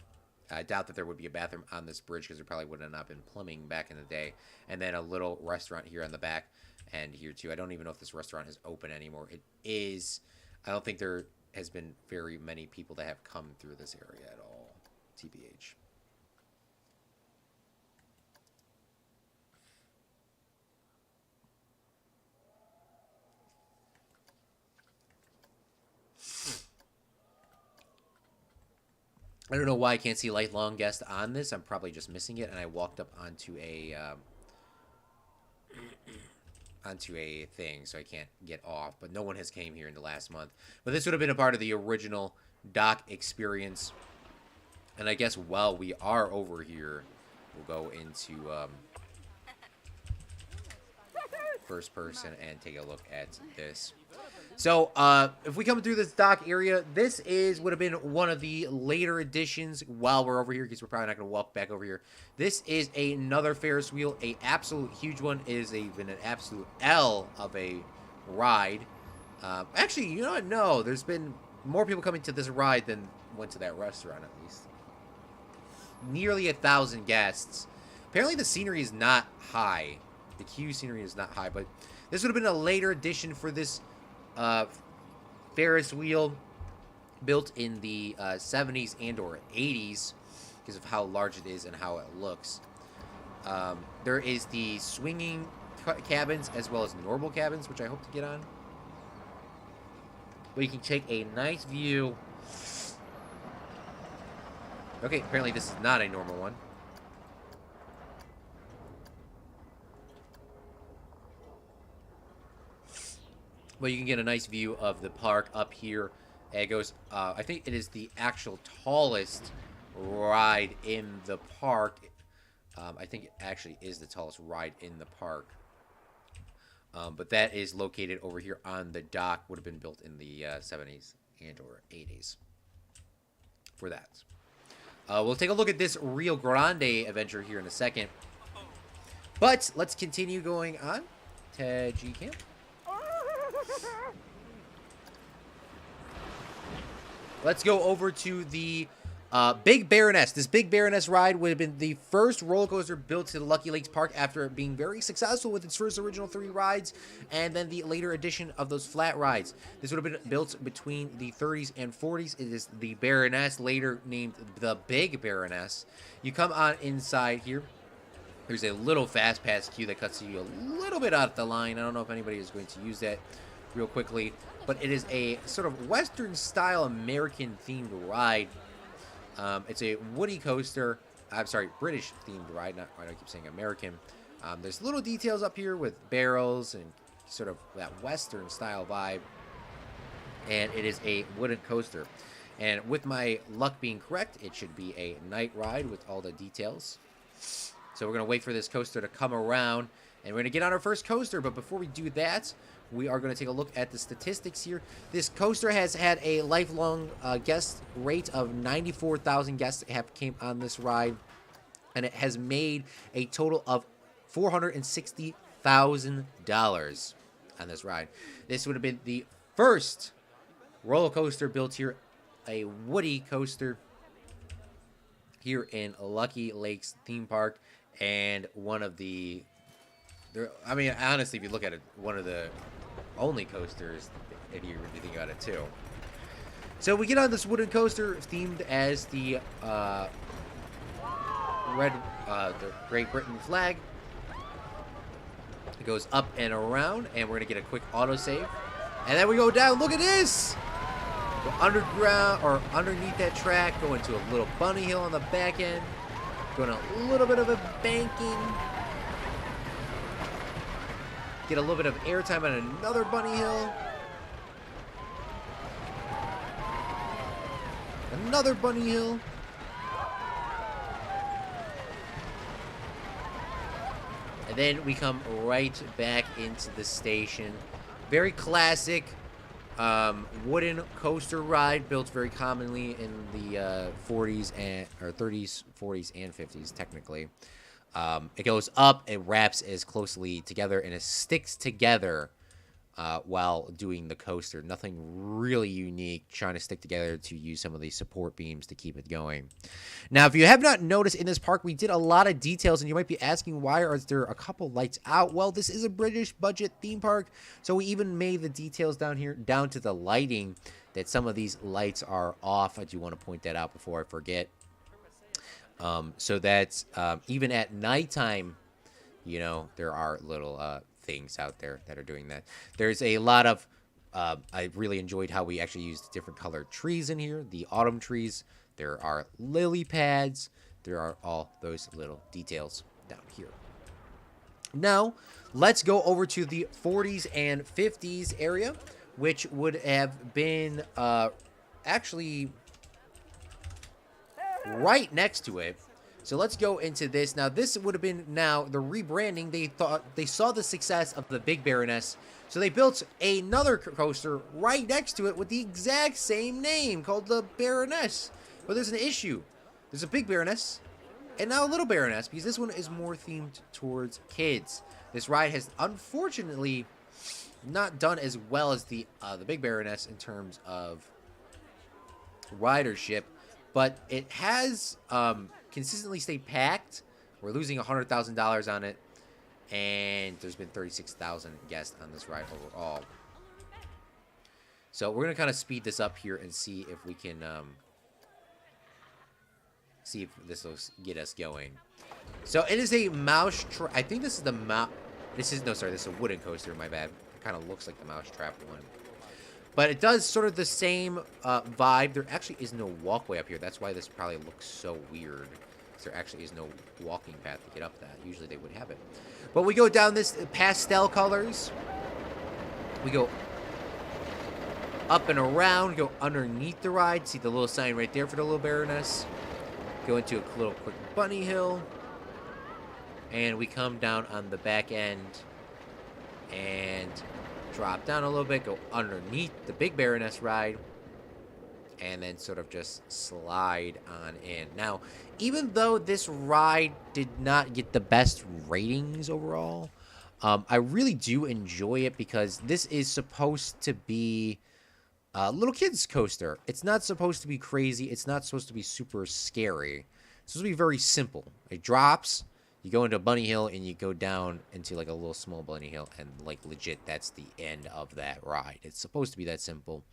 I doubt that there would be a bathroom on this bridge because there probably would have not been plumbing back in the day. And then a little restaurant here on the back and here too. I don't even know if this restaurant is open anymore. It is. I don't think there has been very many people that have come through this area at all. TBH. I don't know why I can't see lifelong guest on this. I'm probably just missing it, and I walked up onto a thing, so I can't get off. But no one has came here in the last month. But this would have been a part of the original dock experience. And I guess while we are over here, we'll go into first person and take a look at this. So, if we come through this dock area, this would have been one of the later additions while we're over here, because we're probably not going to walk back over here. This is another Ferris wheel, a absolute huge one. It is been an absolute L of a ride. Actually, you know what? No, there's been more people coming to this ride than went to that restaurant, at least. Nearly 1,000 guests. Apparently, the scenery is not high. The queue scenery is not high, but this would have been a later addition for this Ferris wheel, built in the 70s and or 80s because of how large it is and how it looks. There is the swinging cabins as well as normal cabins, which I hope to get on. But you can take a nice view. Okay, apparently this is not a normal one. But you can get a nice view of the park up here. It goes, I think it is the actual tallest ride in the park. I think it actually is the tallest ride in the park. But that is located over here on the dock. Would have been built in the 70s and or 80s for that. We'll take a look at this Rio Grande adventure here in a second. But let's continue going on. Ted G Camp. Let's go over to the Big Baroness. This Big Baroness ride would have been the first roller coaster built to the Lucky Lakes Park after it being very successful with its first original 3 rides, and then the later addition of those flat rides. This would have been built between the 30s and 40s. It is the Baroness, later named the Big Baroness. You come on inside here. There's a little fast pass queue that cuts you a little bit out of the line. I don't know if anybody is going to use that real quickly, but it is a sort of Western style American themed ride. It's a Woody coaster. I'm sorry, British themed ride. Not why do I keep saying American? There's little details up here with barrels and sort of that Western style vibe. And it is a wooden coaster. And with my luck being correct, it should be a night ride with all the details. So we're going to wait for this coaster to come around. And we're going to get on our first coaster, but before we do that, we are going to take a look at the statistics here. This coaster has had a lifelong guest rate of 94,000 guests have came on this ride, and it has made a total of $460,000 on this ride. This would have been the first roller coaster built here, a Woody coaster here in Lucky Lakes theme park, and one of the, I mean, honestly, if you look at it, one of the only coasters, if you really think about it too. So we get on this wooden coaster themed as the the Great Britain flag. It goes up and around, and we're gonna get a quick autosave, and then we go down. Look at this! Go underground or underneath that track, go into a little bunny hill on the back end, going a little bit of a banking, get a little bit of airtime on another bunny hill, another bunny hill, and then we come right back into the station. Very classic wooden coaster ride, built very commonly in the 40s and or 30s, 40s, and 50s. Technically, it goes up, it wraps as closely together, and it sticks together while doing the coaster. Nothing really unique. Trying to stick together to use some of these support beams to keep it going. Now, if you have not noticed, in this park we did a lot of details, and you might be asking, why are there a couple lights out? Well, this is a British budget theme park, so we even made the details down here down to the lighting, that some of these lights are off. I do want to point that out before I forget. So that even at nighttime, you know, there are little things out there that are doing that. There's a lot of I really enjoyed how we actually used different colored trees in here, the autumn trees. There are lily pads. There are all those little details down here. Now, let's go over to the 40s and 50s area, which would have been actually right next to it. So let's go into this. Now, this would have been now the rebranding. They saw the success of the Big Baroness, so they built another coaster right next to it with the exact same name called the Baroness. But there's an issue. There's a Big Baroness and now a Little Baroness, because this one is more themed towards kids. This ride has unfortunately not done as well as the Big Baroness in terms of ridership, but it has consistently stayed packed. We're losing $100,000 on it, and there's been 36,000 guests on this ride overall. So we're gonna kind of speed this up here and see if we can see if this will get us going. So it is a mouse I think this is the this is a wooden coaster, my bad. It kind of looks like the mousetrap one. But it does sort of the same vibe. There actually is no walkway up here. That's why this probably looks so weird. There actually is no walking path to get up that. Usually they would have it. But we go down this pastel colors. We go up and around, go underneath the ride. See the little sign right there for the Little Baroness. Go into a little quick bunny hill. And we come down on the back end and drop down a little bit, go underneath the Big Baroness ride, and then sort of just slide on in. Now, even though this ride did not get the best ratings overall, I really do enjoy it, because this is supposed to be a little kids coaster. It's not supposed to be crazy. It's not supposed to be super scary. It's supposed to be very simple. It drops. You go into a bunny hill, and you go down into like a little small bunny hill, and like legit, that's the end of that ride. It's supposed to be that simple.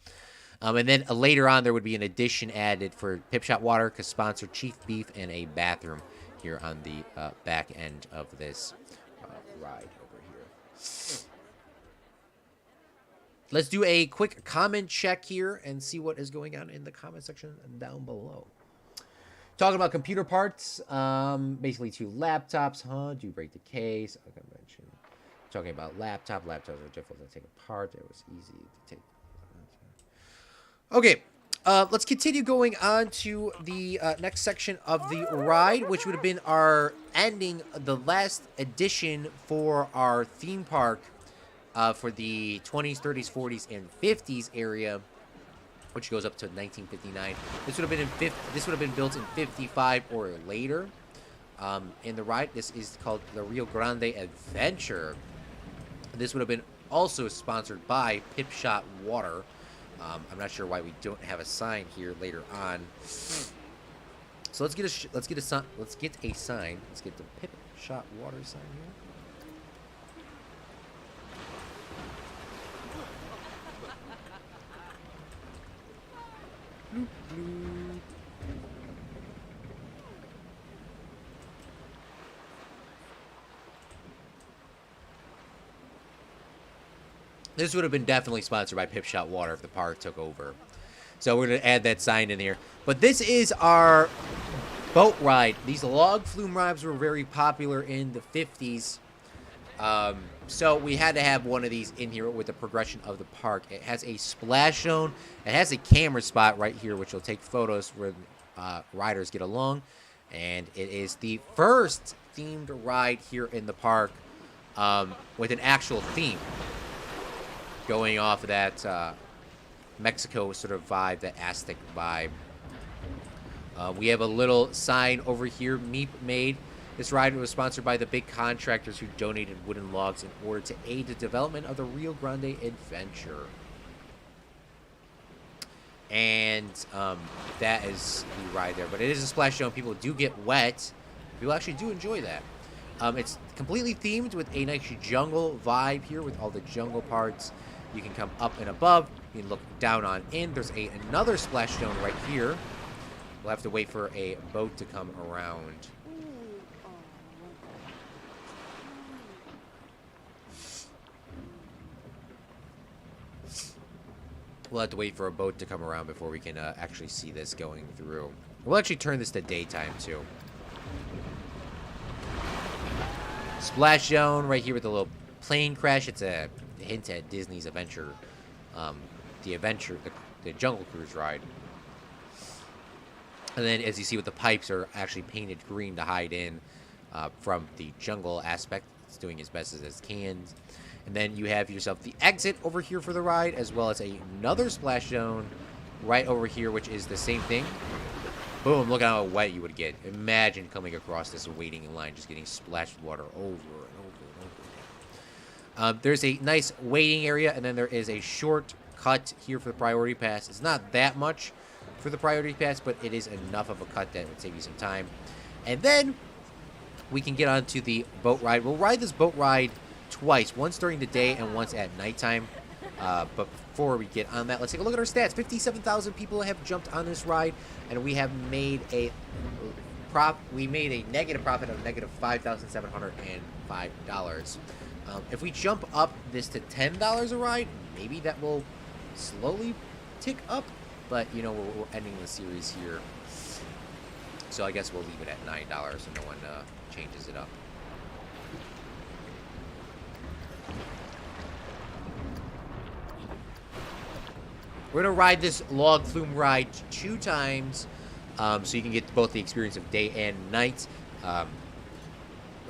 And then later on, there would be an addition added for Pip Shot Water, because sponsor Chief Beef, and a bathroom here on the back end of this ride over here. Let's do a quick comment check here and see what is going on in the comment section down below. Talking about computer parts, basically 2 laptops, do break the case, like I mentioned. Talking about laptops are difficult to take apart. It was easy to take. Okay, Let's continue going on to the next section of the ride, which would have been our ending, the last edition for our theme park for the 20s, 30s, 40s, and 50s area, which goes up to 1959. This would have been this would have been built in 55 or later. In the ride, this is called the Rio Grande Adventure. This would have been also sponsored by Pip Shot Water. I'm not sure why we don't have a sign here later on. So let's get a sign. Let's get the Pip Shot Water sign here. Bloop, bloop. This would have been definitely sponsored by Pip Shot Water if the park took over. So we're going to add that sign in here. But this is our boat ride. These log flume rides were very popular in the 50s. So we had to have one of these in here with the progression of the park. It has a splash zone. It has a camera spot right here, which will take photos where riders get along. And it is the first themed ride here in the park with an actual theme. Going off of that Mexico sort of vibe, that Aztec vibe. We have a little sign over here, Meep made. This ride was sponsored by the big contractors who donated wooden logs in order to aid the development of the Rio Grande Adventure. And that is the ride there. But it is a splash zone. People do get wet. People actually do enjoy that. It's completely themed with a nice jungle vibe here with all the jungle parts. You can come up and above. You can look down on in. There's another splash zone right here. We'll have to wait for a boat to come around. We'll have to wait for a boat to come around before we can actually see this going through. We'll actually turn this to daytime too. Splash zone right here with a little plane crash. It's a hint at Disney's Adventure, the Jungle Cruise ride. And then, as you see, with the pipes are actually painted green to hide in from the jungle aspect. It's doing as best as it can. And then you have yourself the exit over here for the ride, as well as another splash zone right over here, which is the same thing. Boom, look at how wet you would get. Imagine coming across this waiting in line, just getting splashed with water over and over and over again. There's a nice waiting area, and then there is a short cut here for the priority pass. It's not that much for the priority pass, but it is enough of a cut that would save you some time. And then we can get onto the boat ride. We'll ride this boat ride twice, once during the day and once at nighttime. But before we get on that, let's take a look at our stats. 57,000 people have jumped on this ride, and we have made a negative profit of negative $5,705. If we jump up this to $10 a ride, maybe that will slowly tick up. But you know, we're ending the series here, so I guess we'll leave it at $9 so no one changes it up. We're going to ride this log flume ride 2 times, so you can get both the experience of day and night. I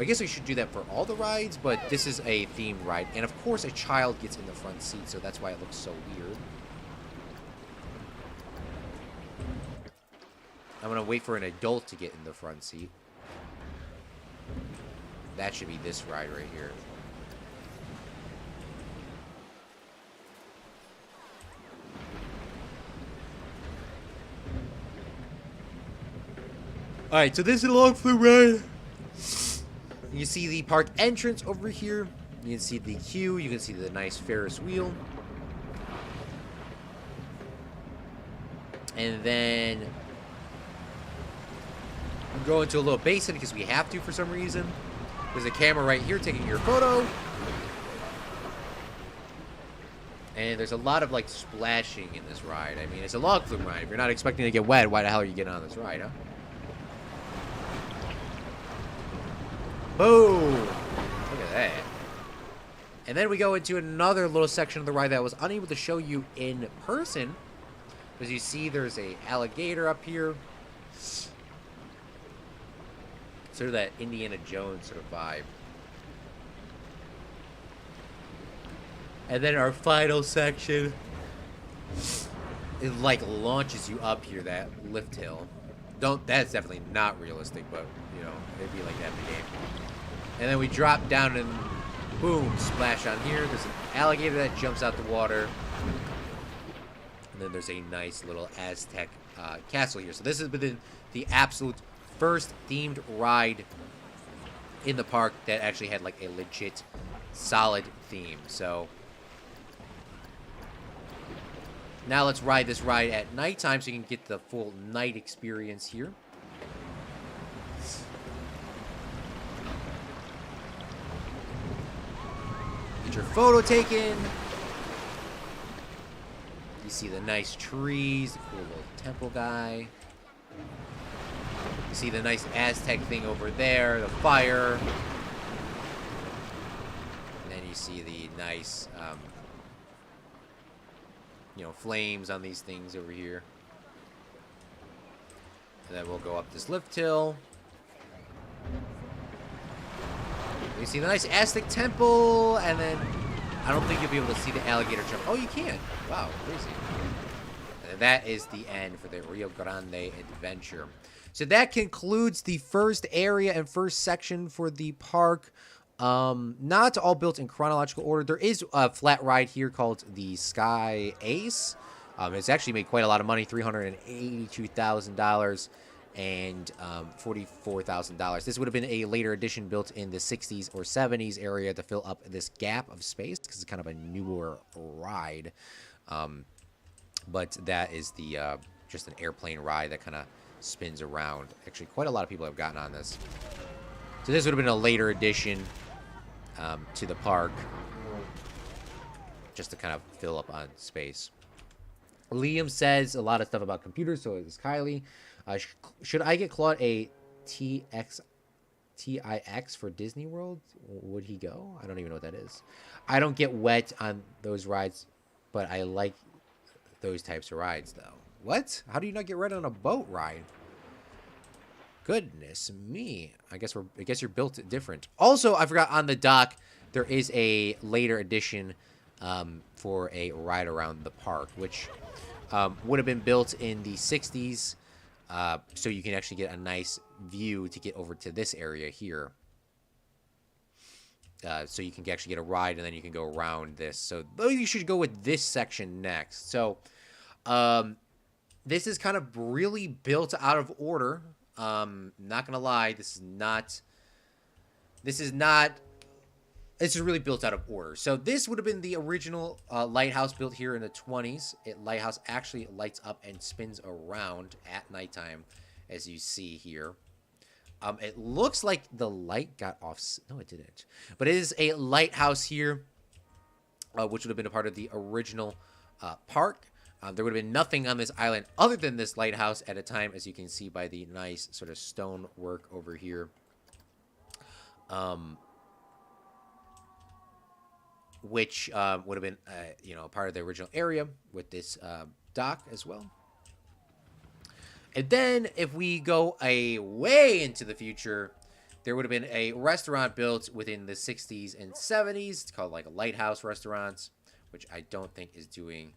guess we should do that for all the rides, but this is a themed ride. And of course, a child gets in the front seat, so that's why it looks so weird. I'm going to wait for an adult to get in the front seat. That should be this ride right here. Alright, so this is a log flume ride. You see the park entrance over here. You can see the queue. You can see the nice Ferris wheel. And then we go into a little basin because we have to for some reason. There's a camera right here taking your photo. And there's a lot of like splashing in this ride. I mean, it's a log flume ride. If you're not expecting to get wet, why the hell are you getting on this ride, huh? Boom! Look at that. And then we go into another little section of the ride that I was unable to show you in person. As you see, there's a alligator up here. Sort of that Indiana Jones sort of vibe. And then our final section, it like launches you up here, that lift hill. That's definitely not realistic, but you know, it'd be like that in the game. And then we drop down and boom, splash on here. There's an alligator that jumps out the water. And then there's a nice little Aztec castle here. So this has been the absolute first themed ride in the park that actually had like a legit solid theme. So now let's ride this ride at nighttime so you can get the full night experience here. Get your photo taken. You see the nice trees, the cool little temple guy. You see the nice Aztec thing over there, the fire. And then you see the nice, you know, flames on these things over here. And then we'll go up this lift hill. You see the nice Aztec temple, and then I don't think you'll be able to see the alligator jump. Oh, you can. Wow, crazy. And that is the end for the Rio Grande adventure. So that concludes the first area and first section for the park. Not all built in chronological order. There is a flat ride here called the Sky Ace. It's actually made quite a lot of money, $382,000 and $44,000. This would have been a later edition built in the 60s or 70s area to fill up this gap of space because it's kind of a newer ride. But that is the just an airplane ride that kind of spins around. Actually, quite a lot of people have gotten on this. So this would have been a later addition to the park, just to kind of fill up on space. Liam says a lot of stuff about computers, so is Kylie. Should I get Claude a TX for Disney World? Would he go? I don't even know what that is. I don't get wet on those rides, but I like those types of rides, though. What? How do you not get wet on a boat ride? Goodness me. I guess you're built different. Also, I forgot on the dock there is a later edition for a ride around the park, which would have been built in the 60s. So you can actually get a nice view to get over to this area here. So you can actually get a ride and then you can go around this. So you should go with this section next. So this is kind of really built out of order. Not gonna lie, this is really built out of order. So this would have been the original lighthouse built here in the 20s. Lighthouse actually lights up and spins around at nighttime, as you see here. It looks like the light got off. No, it didn't. But it is a lighthouse here, which would have been a part of the original park. There would have been nothing on this island other than this lighthouse at a time, as you can see by the nice sort of stone work over here. Which would have been, you know, part of the original area with this dock as well. And then if we go way into the future, there would have been a restaurant built within the 60s and 70s. It's called like a Lighthouse Restaurants, which I don't think is doing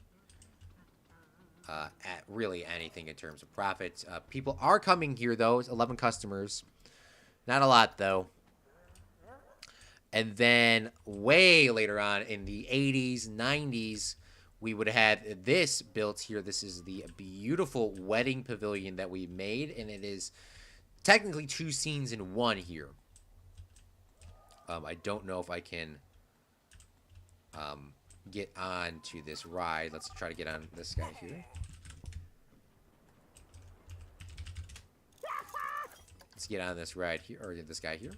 at really anything in terms of profits. People are coming here, though. It's 11 customers. Not a lot, though. And then way later on in the 80s, 90s, we would have had this built here. This is the beautiful wedding pavilion that we made, and it is technically 2 scenes in one here. I don't know if I can get on to this ride. Let's try to get on this guy here. Let's get on this ride here, or this guy here.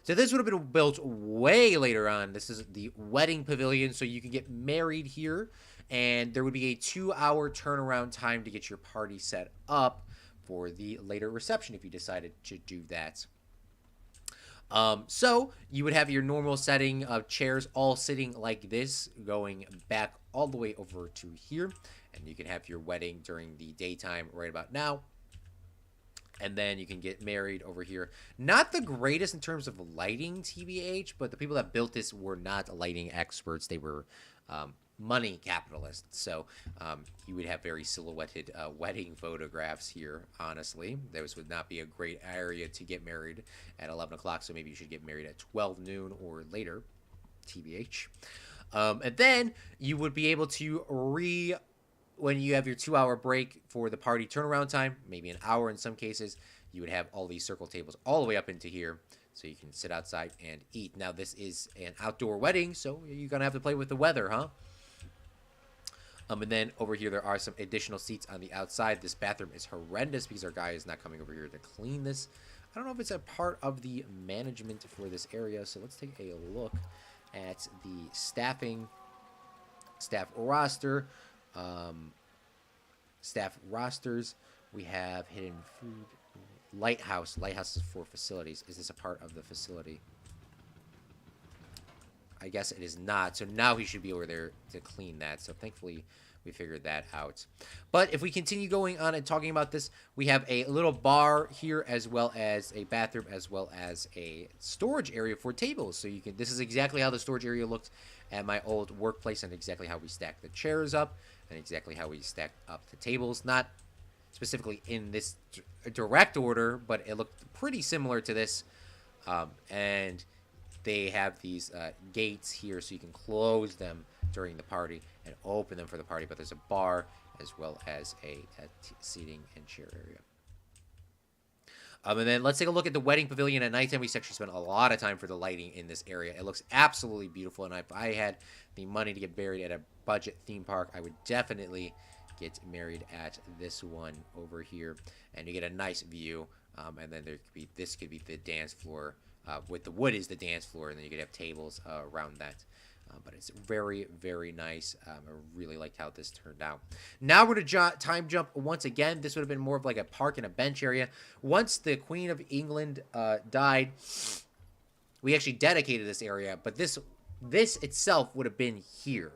So this would have been built way later on. This is the wedding pavilion, so you can get married here, and there would be a 2-hour turnaround time to get your party set up for the later reception if you decided to do that. So you would have your normal setting of chairs all sitting like this, going back all the way over to here, and you can have your wedding during the daytime right about now. And then you can get married over here. Not the greatest in terms of lighting, TBH, but the people that built this were not lighting experts. They were money capitalists. So you would have very silhouetted wedding photographs here, honestly. This would not be a great area to get married at 11 o'clock, so maybe you should get married at 12 noon or later, TBH. And then you would be able to when you have your 2-hour break for the party turnaround time, maybe an hour in some cases, you would have all these circle tables all the way up into here, so you can sit outside and eat. Now, this is an outdoor wedding, so you're going to have to play with the weather, huh? And then over here, there are some additional seats on the outside. This bathroom is horrendous because our guy is not coming over here to clean this. I don't know if it's a part of the management for this area, so let's take a look at the staff roster. Staff rosters. We have hidden food. Lighthouse. Lighthouse is for facilities. Is this a part of the facility? I guess it is not. So now he should be over there to clean that. So thankfully we figured that out. But if we continue going on and talking about this, we have a little bar here as well as a bathroom as well as a storage area for tables. So you can. This is exactly how the storage area looked at my old workplace and exactly how we stacked the chairs up and exactly how we stacked up the tables. Not specifically in this direct order, but it looked pretty similar to this. And they have these gates here so you can close them during the party and open them for the party. But there's a bar as well as a seating and chair area. And then let's take a look at the wedding pavilion at nighttime. We actually spent a lot of time for the lighting in this area. It looks absolutely beautiful. And if I had the money to get married at a budget theme park, I would definitely get married at this one over here. And you get a nice view. And then this could be the dance floor. With the wood is the dance floor. And then you could have tables around that. But it's very, very nice. I really liked how this turned out. Now we're going to time jump once again. This would have been more of like a park and a bench area. Once the Queen of England died, we actually dedicated this area. But this itself would have been here.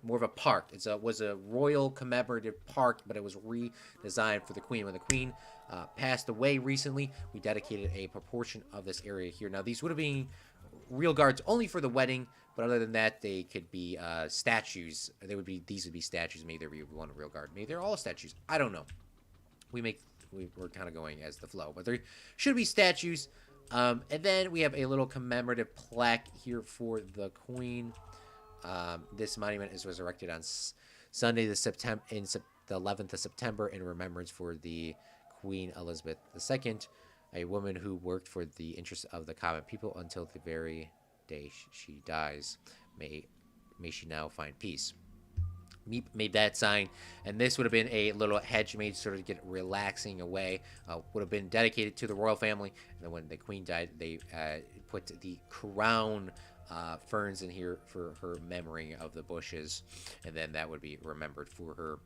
More of a park. It was a royal commemorative park, but it was redesigned for the Queen. When the Queen passed away recently, we dedicated a proportion of this area here. Now, these would have been real guards only for the wedding, but other than that, they could be statues. These would be statues. Maybe there would be one real guard. Maybe they're all statues. I don't know. We're kind of going as the flow, but there should be statues. And then we have a little commemorative plaque here for the Queen. This monument was erected on Sunday, the 11th of September, in remembrance for the Queen Elizabeth II, a woman who worked for the interests of the common people until the very day she dies. May she now find peace. Made that sign, and this would have been a little hedge made sort of get relaxing away. Would have been dedicated to the royal family, and then when the Queen died, they put the crown ferns in here for her memory of the bushes, and then that would be remembered for her.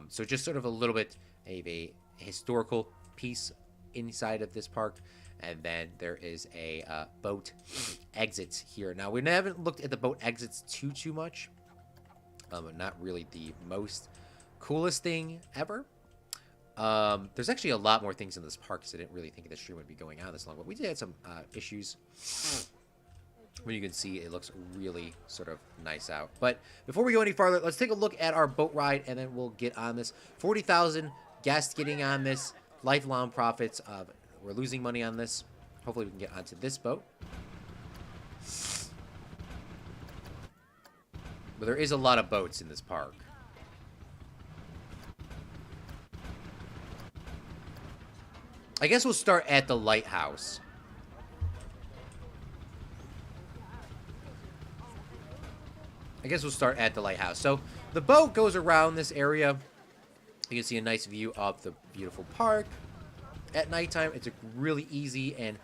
So just sort of a little bit of a historical piece inside of this park. And then there is a boat exits here. Now, we haven't looked at the boat exits too much. Not really the most coolest thing ever. There's actually a lot more things in this park because I didn't really think the stream would be going on this long. But we did have some issues. When you can see, it looks really sort of nice out. But before we go any farther, let's take a look at our boat ride, and then we'll get on this. 40,000 guests getting on this. Lifelong profits of... We're losing money on this. Hopefully we can get onto this boat. But there is a lot of boats in this park. I guess we'll start at the lighthouse. So the boat goes around this area. You can see a nice view of the beautiful park. At nighttime, it's really easy, and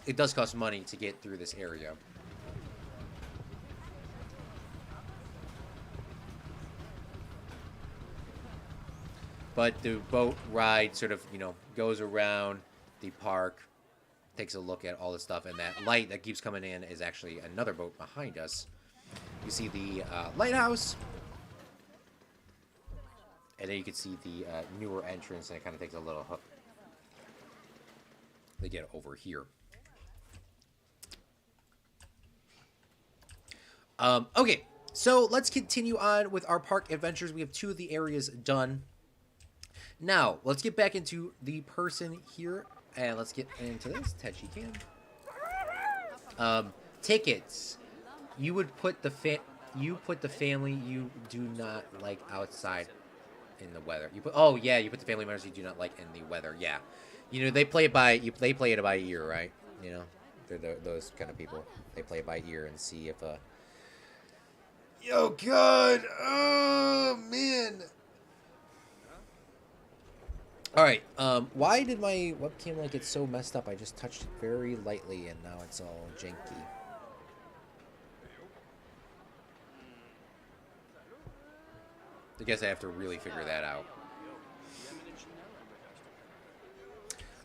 it does cost money to get through this area. But the boat ride sort of, goes around the park, takes a look at all this stuff, and that light that keeps coming in is actually another boat behind us. You see the lighthouse. And then you can see the newer entrance, and it kind of takes a little hook to get over here. Okay, so let's continue on with our park adventures. We have 2 of the areas done. Now, let's get back into the person here, and let's get into this. Tetchy can. Tickets. You would put the family you do not like outside in the weather. You put you put the family members you do not like in the weather. Yeah, you know they play it by ear, right? You know, they're those kind of people. They play it by ear and see if Yo, God, oh man. All right. Why did my webcam get so messed up? I just touched it very lightly and now it's all janky. I guess I have to really figure that out.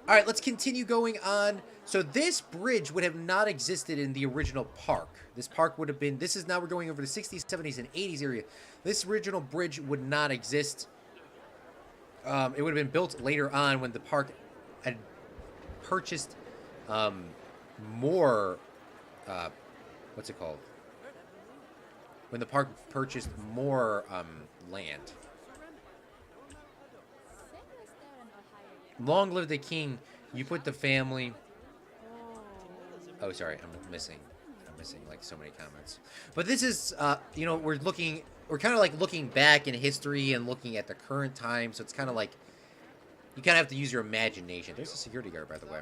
All right, let's continue going on. So this bridge would have not existed in the original park. This park would have been, now we're going over the 60s, 70s, and 80s area. This original bridge would not exist. It would have been built later on when the park had purchased more, what's it called? When the park purchased more land. Long live the king. You put the family. Oh, sorry, I'm missing like so many comments. But this is, you know, we're kind of like looking back in history and looking at the current time. So it's kind of like you kind of have to use your imagination. There's a security guard, by the way.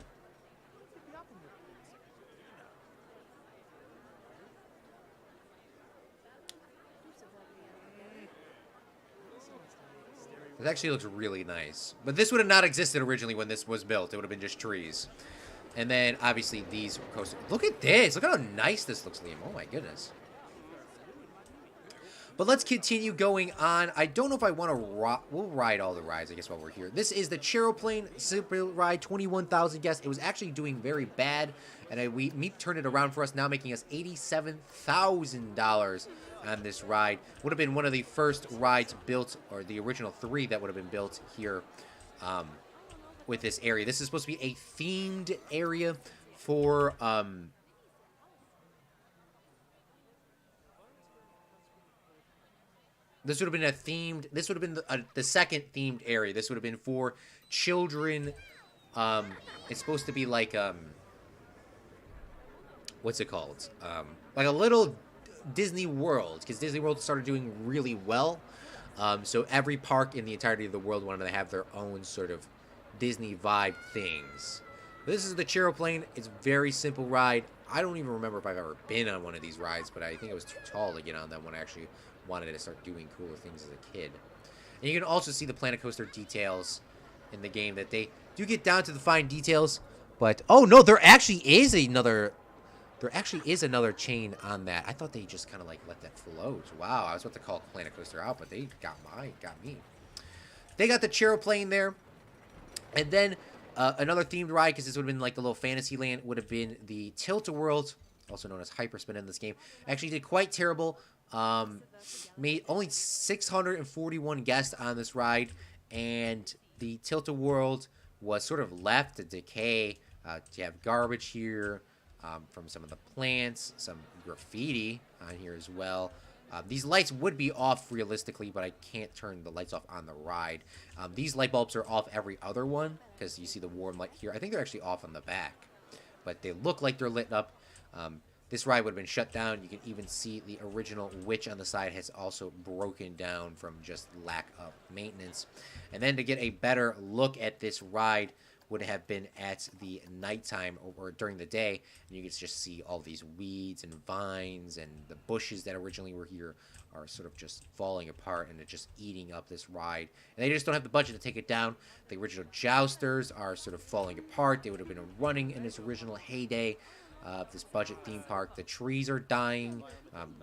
It actually looks really nice. But this would have not existed originally when this was built. It would have been just trees. And then, obviously, these coasters. Look at this. Look how nice this looks, Liam. Oh, my goodness. But let's continue going on. I don't know if I want to we'll ride all the rides, I guess, while we're here. This is the Charoplane Super Ride, 21,000 guests. It was actually doing very bad. And Meep turned it around for us, now making us $87,000 on this ride. Would have been one of the first rides built, or the original 3 that would have been built here with this area. This is supposed to be a themed area for this would have been this would have been the second themed area. This would have been for children. It's supposed to be like what's it called? Like a little Disney World, because Disney World started doing really well. So every park in the entirety of the world wanted to have their own sort of Disney vibe things. This is the Charoplane. It's a very simple ride. I don't even remember if I've ever been on one of these rides, but I think I was too tall to get on that one. I actually wanted to start doing cooler things as a kid. And you can also see the Planet Coaster details in the game, that they do get down to the fine details. But, oh no, there actually is another chain on that. I thought they just kind of like let that float. Wow, I was about to call Planet Coaster out, but they got me. They got the Charoplane there. And then another themed ride, because this would have been like the little fantasy land, would have been the Tilt-A-Whirl, also known as Hyperspin in this game. Actually did quite terrible. Made only 641 guests on this ride, and the Tilt-A-Whirl was sort of left to decay. You have garbage here from some of the plants, some graffiti on here as well. These lights would be off realistically, but I can't turn the lights off on the ride. These light bulbs are off every other one, because you see the warm light here. I think they're actually off on the back, but they look like they're lit up. This ride would have been shut down. You can even see the original witch on the side has also broken down from just lack of maintenance. And then to get a better look at this ride would have been at the nighttime or during the day, and you can just see all these weeds and vines, and the bushes that originally were here are sort of just falling apart and they're just eating up this ride. And they just don't have the budget to take it down. The original jousters are sort of falling apart. They would have been running in its original heyday. This budget theme park. The trees are dying,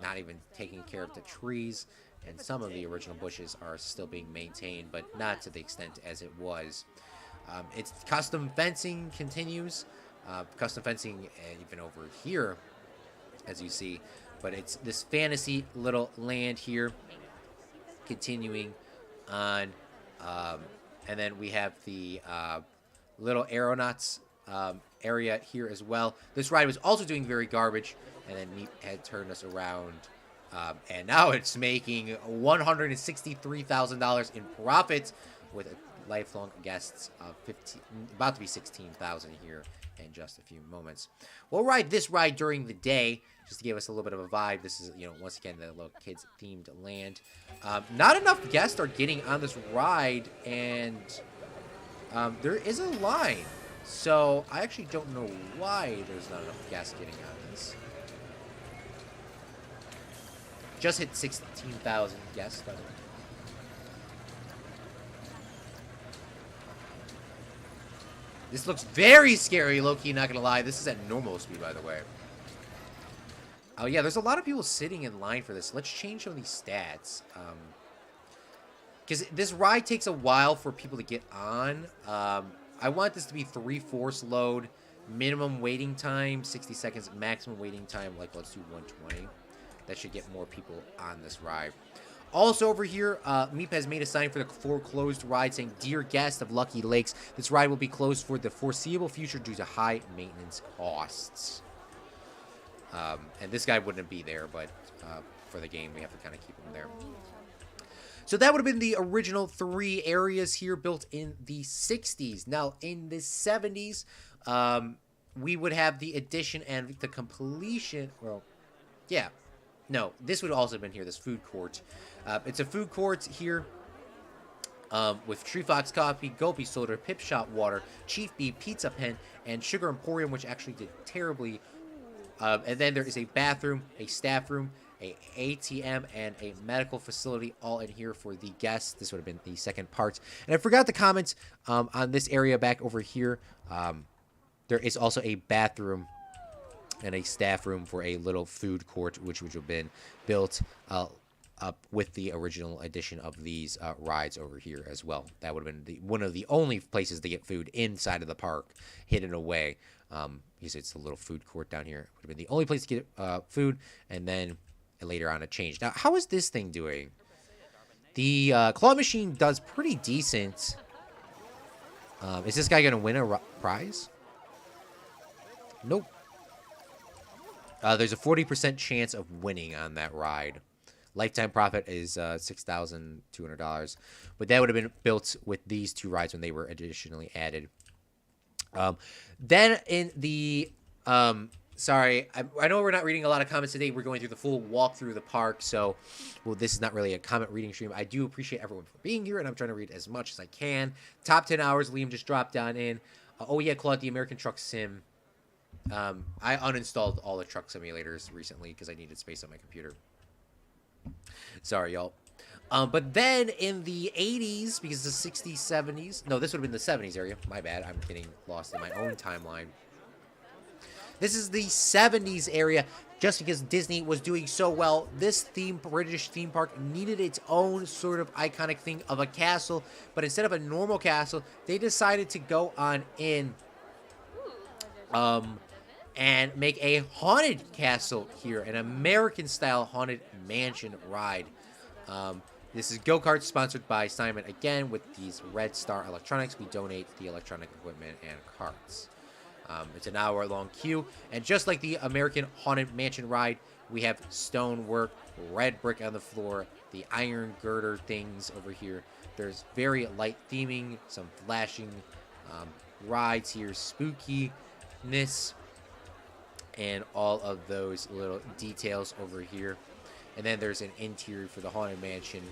not even taking care of the trees, and some of the original bushes are still being maintained, but not to the extent as it was. Its custom fencing continues. Custom fencing even over here, as you see. But it's this fantasy little land here, continuing on. And then we have the little aeronauts area here as well. This ride was also doing very garbage, and then Meep had turned us around. And now it's making $163,000 in profit with lifelong guests of 15, about to be 16,000 here in just a few moments. We'll ride this ride during the day just to give us a little bit of a vibe. This is, once again, the little kids themed land. Not enough guests are getting on this ride, and there is a line. So I actually don't know why there's not enough guests getting on this. Just hit 16,000 guests, by the way. This looks very scary, low-key, not gonna lie. This is at normal speed, by the way. Oh, yeah, there's a lot of people sitting in line for this. Let's change some of these stats. Because this ride takes a while for people to get on. I want this to be 3/4 load. Minimum waiting time, 60 seconds. Maximum waiting time, like, let's do 120. That should get more people on this ride. Also over here, Meep has made a sign for the foreclosed ride saying, "Dear guest of Lucky Lakes, this ride will be closed for the foreseeable future due to high maintenance costs." And this guy wouldn't be there, but for the game, we have to kind of keep him there. So that would have been the original 3 areas here built in the 60s. Now, in the 70s, we would have the addition and the completion. Well, yeah. No, this would also have been here, this food court. It's a food court here with Tree Fox Coffee, Gulpy Soda, Pip Shot Water, Chief Bee Pizza Pen, and Sugar Emporium, which actually did terribly. And then there is a bathroom, a staff room, a ATM, and a medical facility all in here for the guests. This would have been the second part. And I forgot to comment on this area back over here. There is also a bathroom and a staff room for a little food court, which would have been built up with the original addition of these rides over here as well. That would have been one of the only places to get food inside of the park, hidden away. Because it's a little food court down here. It would have been the only place to get food, and then later on it changed. Now, how is this thing doing? The claw machine does pretty decent. Is this guy going to win a prize? Nope. There's a 40% chance of winning on that ride. Lifetime profit is $6,200. But that would have been built with these 2 rides when they were additionally added. Then in the... sorry, I know we're not reading a lot of comments today. We're going through the full walk through the park. So, well, this is not really a comment reading stream. I do appreciate everyone for being here, and I'm trying to read as much as I can. Top 10 hours, Liam just dropped down in. Oh, yeah, Claude, the American Truck Sim. I uninstalled all the truck simulators recently because I needed space on my computer. Sorry, y'all. But then in the 80s, because the 60s, 70s... No, this would have been the 70s area. My bad. I'm getting lost in my own timeline. This is the 70s area. Just because Disney was doing so well, this British theme park needed its own sort of iconic thing of a castle. But instead of a normal castle, they decided to go on in... and make a haunted castle here, an American-style haunted mansion ride. This is go-karts sponsored by Simon again with these Red Star Electronics. We donate the electronic equipment and carts. It's an hour-long queue, and just like the American haunted mansion ride, we have stonework, red brick on the floor, the iron girder things over here. There's very light theming, some flashing rides here, spookiness, and all of those little details over here. And then there's an interior for the haunted mansion,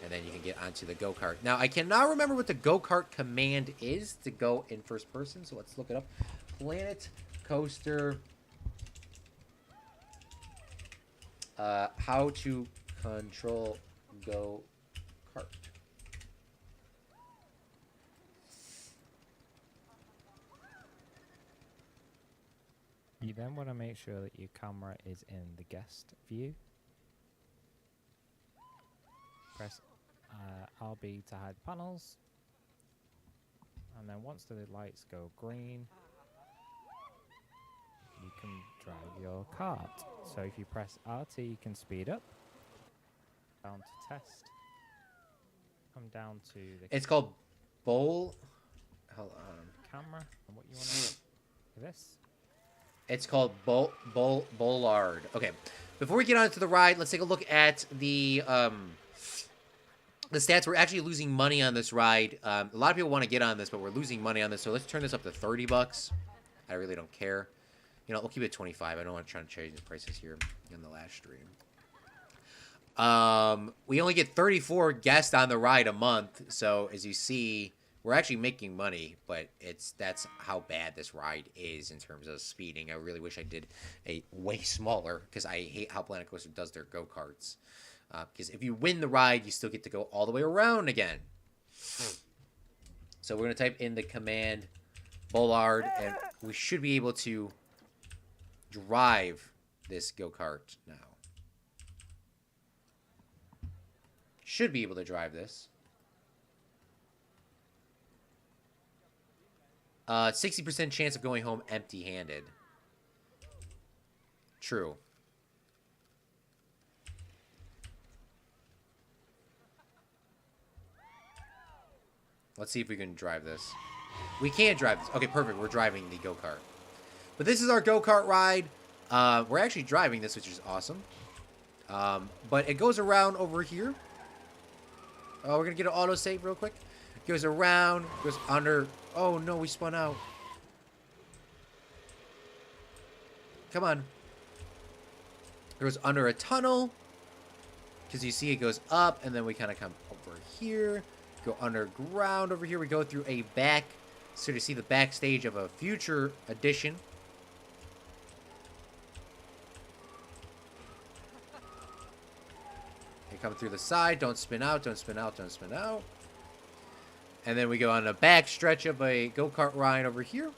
and then you can get onto the go-kart. Now, I cannot remember what the go-kart command is to go in first person, so let's look it up. Planet Coaster, how to control go-kart. You then want to make sure that your camera is in the guest view. Press RB to hide panels. And then once the lights go green, you can drive your kart. So if you press RT, you can speed up. Down to test. come down to the It's called Bowl. Hold on. camera and what you want to do. This. It's called Bollard. Okay. Before we get on to the ride, let's take a look at the stats. We're actually losing money on this ride. A lot of people want to get on this, but we're losing money on this. So let's turn this up to $30. I really don't care. You know, we'll keep it 25. I don't want to try to change the prices here in the last stream. We only get 34 guests on the ride a month. So as you see, we're actually making money, but that's how bad this ride is in terms of speeding. I really wish I did a way smaller because I hate how Planet Coaster does their go-karts. Because if you win the ride, you still get to go all the way around again. So we're going to type in the command Bollard, and we should be able to drive this go-kart now. Should be able to drive this. 60% chance of going home empty-handed. True. Let's see if we can drive this. We can't drive this. Okay, perfect. We're driving the go-kart. But this is our go-kart ride. We're actually driving this, which is awesome. But it goes around over here. Oh, we're going to get an autosave real quick. It goes around, goes under. Oh, no, we spun out. Come on. It goes under a tunnel. Because you see it goes up, and then we kind of come over here. Go underground over here. We go through a back. So to see the backstage of a future edition. We come through the side. Don't spin out. Don't spin out. Don't spin out. And then we go on a back stretch of a go-kart ride over here.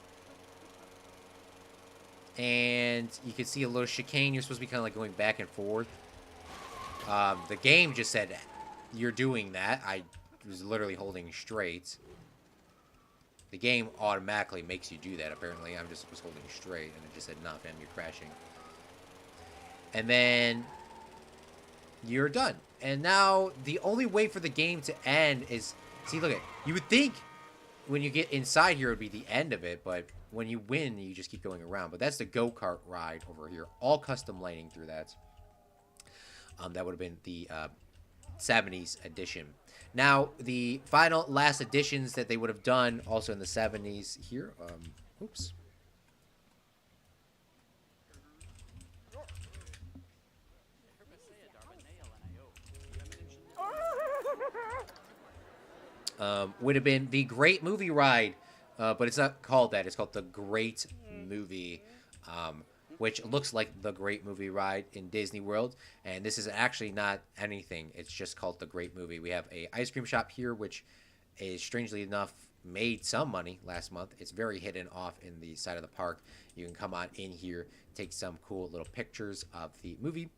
And you can see a little chicane. You're supposed to be kind of like going back and forth. The game just said you're doing that. I was literally holding straight. The game automatically makes you do that, apparently. I just was holding straight, and it just said, nah, fam, you're crashing. And then you're done. And now the only way for the game to end is... See, look at it. You would think when you get inside here it would be the end of it, but when you win, you just keep going around. But that's the go-kart ride over here. All custom lighting through that. That would have been the 70s edition. Now, the final last editions that they would have done also in the 70s here. Oops. Would have been the Great Movie Ride, but it's not called that. It's called the Great Movie, which looks like the Great Movie Ride in Disney World. And this is actually not anything. It's just called the Great Movie. We have a ice cream shop here, which is strangely enough made some money last month. It's very hidden off in the side of the park. You can come on in here, take some cool little pictures of the movie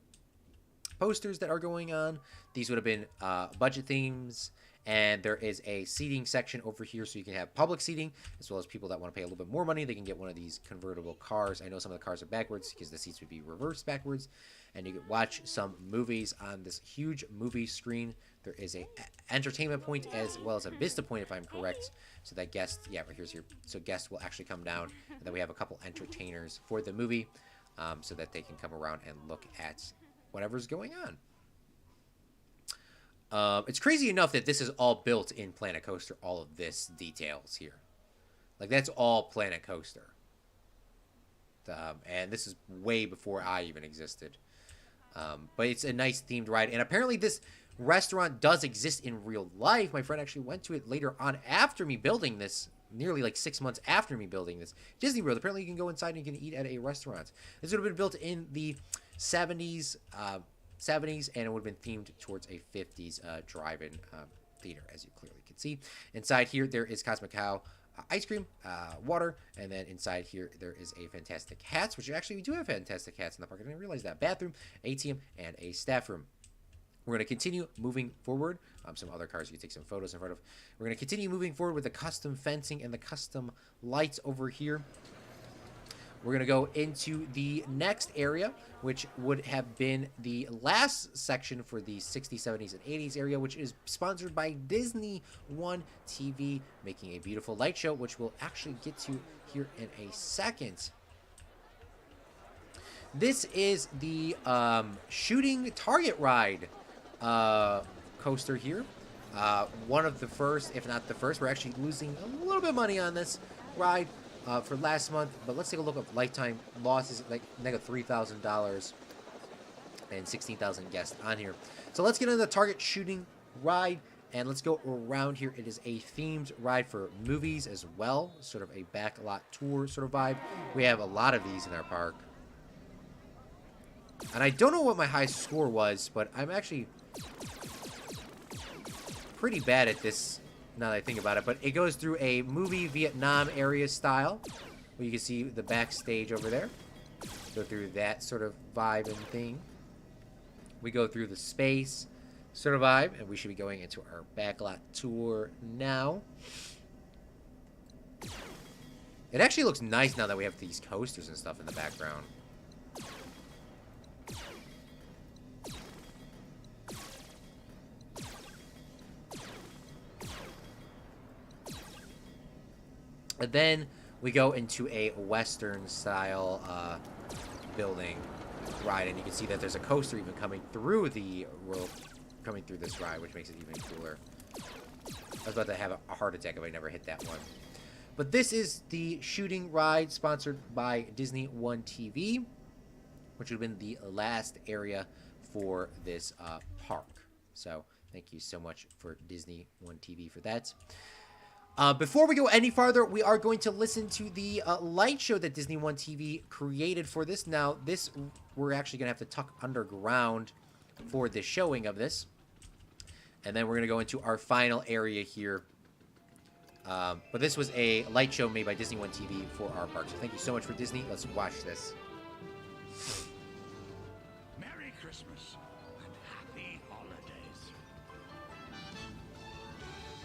posters that are going on. These would have been budget themes. And there is a seating section over here, so you can have public seating, as well as people that want to pay a little bit more money. They can get one of these convertible cars. I know some of the cars are backwards because the seats would be reversed backwards. And you can watch some movies on this huge movie screen. There is a entertainment point as well as a vista point, if I'm correct. So that guests, yeah, right here's here. So guests will actually come down. And then we have a couple entertainers for the movie so that they can come around and look at whatever's going on. It's crazy enough that this is all built in Planet Coaster, all of this details here. Like, that's all Planet Coaster. And this is way before I even existed. But it's a nice themed ride. And apparently this restaurant does exist in real life. My friend actually went to it later on after me building this. Nearly like 6 months after me building this. Disney World. Apparently you can go inside and you can eat at a restaurant. This would have been built in the 70s. 70s, and it would have been themed towards a 50s drive-in theater, as you clearly can see. Inside here, there is Cosmic Cow ice cream, water, and then inside here, there is a Fantastic Hats, which actually we do have Fantastic Hats in the park. I didn't realize that. Bathroom, ATM, and a staff room. We're going to continue moving forward. Some other cars you can take some photos in front of. We're going to continue moving forward with the custom fencing and the custom lights over here. we're going to go into the next area, which would have been the last section for the 60s, 70s, and 80s area, which is sponsored by Disney One TV, making a beautiful light show, which we'll actually get to here in a second. This is the shooting target ride coaster here. One of the first, if not the first. We're actually losing a little bit of money on this ride for last month, but let's take a look at lifetime losses, like negative $3,000 and 16,000 guests on here. So let's get into the target shooting ride, and let's go around here. It is a themed ride for movies as well, sort of a backlot tour sort of vibe. We have a lot of these in our park. And I don't know what my high score was, but I'm actually pretty bad at this now that I think about it. But it goes through a movie Vietnam area style, where you can see the backstage over there. Go through that sort of vibe and thing. We go through the space sort of vibe, and we should be going into our backlot tour now. It actually looks nice now that we have these coasters and stuff in the background. And then we go into a Western style building ride, and you can see that there's a coaster even coming through the rope, coming through this ride, which makes it even cooler. I was about to have a heart attack if I never hit that one. But this is the shooting ride sponsored by Disney One TV, which would have been the last area for this park. So thank you so much for Disney One TV for that. Before we go any farther, we are going to listen to the light show that Disney One TV created for this. Now, this, we're actually going to have to tuck underground for the showing of this. And then we're going to go into our final area here. But this was a light show made by Disney One TV for our park. So thank you so much for Disney. Let's watch this. Merry Christmas and happy holidays.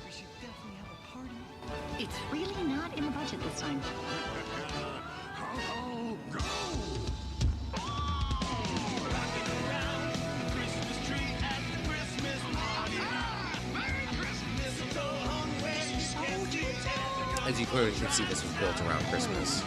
We should definitely have a party. It's really not in the budget this time. Ho, ho, go! As you clearly can see, this was built around Christmas.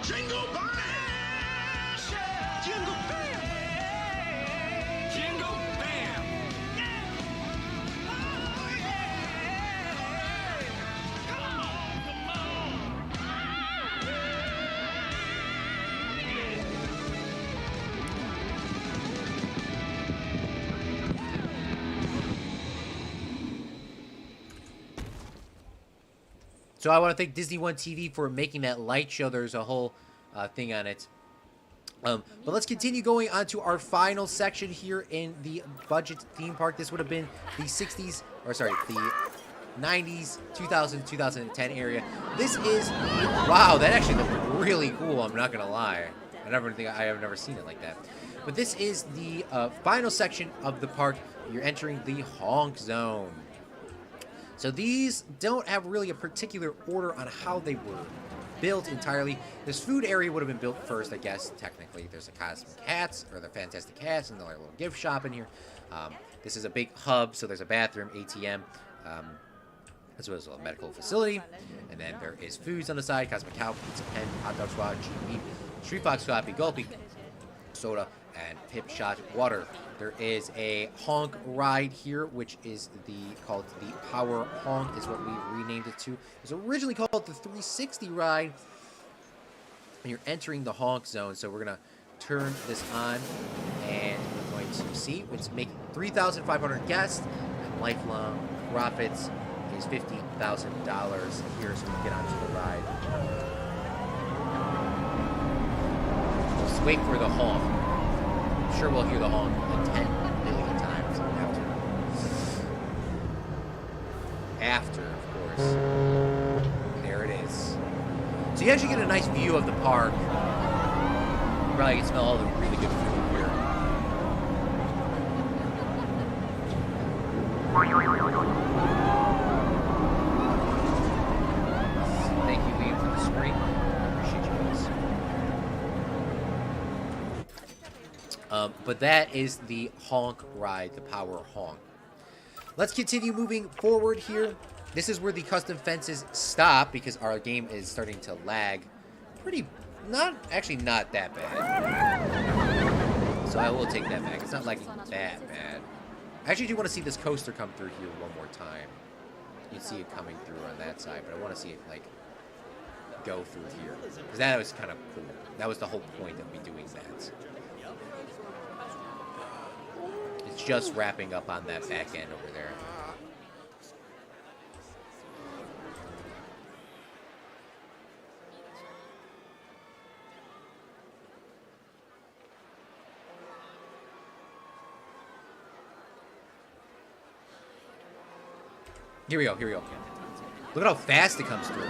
Jingle bam! Jingle bam! Jingle bam! Oh, yeah! Come on, come So I want to thank Disney One TV for making that light show. There's a whole thing on it. But let's continue going on to our final section here in the budget theme park. This would have been the 60s, or sorry, the 90s, 2000, 2010 area. This is, wow, that actually looked really cool. I'm not gonna lie. I have never seen it like that. But this is the final section of the park. You're entering the honk zone. So these don't have really a particular order on how they were built entirely. This food area would have been built first, I guess, technically. There's the Cosmic Hats, or the Fantastic Hats, and the little gift shop in here. This is a big hub, so there's a bathroom, ATM, as well as a medical facility. And then there is foods on the side: Cosmic Cow, Pizza Pen, Hot Dog Squad, Cheap Street Fox Coffee, Gulpy, soda, and Pip Shot water. There is a honk ride here, which is called the Power Honk, is what we renamed it to. It was originally called the 360 ride. And you're entering the honk zone, so we're gonna turn this on, and we're going So you see, it's making 3,500 guests, and lifelong profits is $50,000 here, so we can get onto the ride. Let's wait for the honk. I'm sure we'll hear the honk like 10 million times after, of course. There it is. So you actually get a nice view of the park. You probably can smell all the really good food here. Thank you, Liam, for the screen. I appreciate you guys. But that is the honk ride, the power honk. Let's continue moving forward here. This is where the custom fences stop because our game is starting to lag. Not that bad. So I will take that back. It's not lagging that bad. I actually do want to see this coaster come through here one more time. You can see it coming through on that side, but I want to see it like go through here because that was kind of cool. That was the whole point of me doing that. It's just wrapping up on that back end over there. Here we go. Look at how fast it comes through.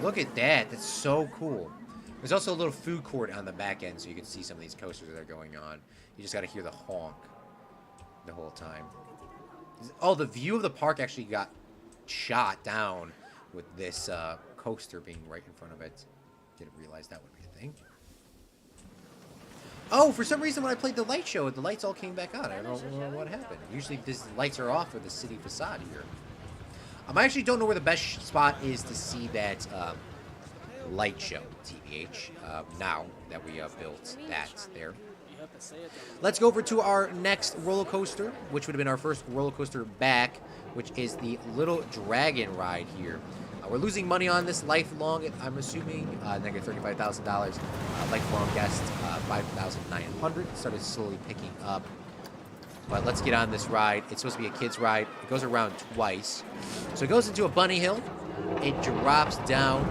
Look at that. That's so cool. There's also a little food court on the back end, so you can see some of these coasters that are going on. You just got to hear the honk the whole time. Oh, the view of the park actually got shot down with this coaster being right in front of it. Didn't realize that would be a thing. Oh, for some reason when I played the light show, the lights all came back on. I don't know what happened. Usually these lights are off for the city facade here. I actually don't know where the best spot is to see that light show, TBH, now that we built that there. Let's go over to our next roller coaster, which would have been our first roller coaster back, which is the Little Dragon ride here. We're losing money on this lifelong, I'm assuming, negative $35,000. Lifelong guest, 5,900. Started slowly picking up. But let's get on this ride. It's supposed to be a kid's ride. It goes around twice. So it goes into a bunny hill. It drops down.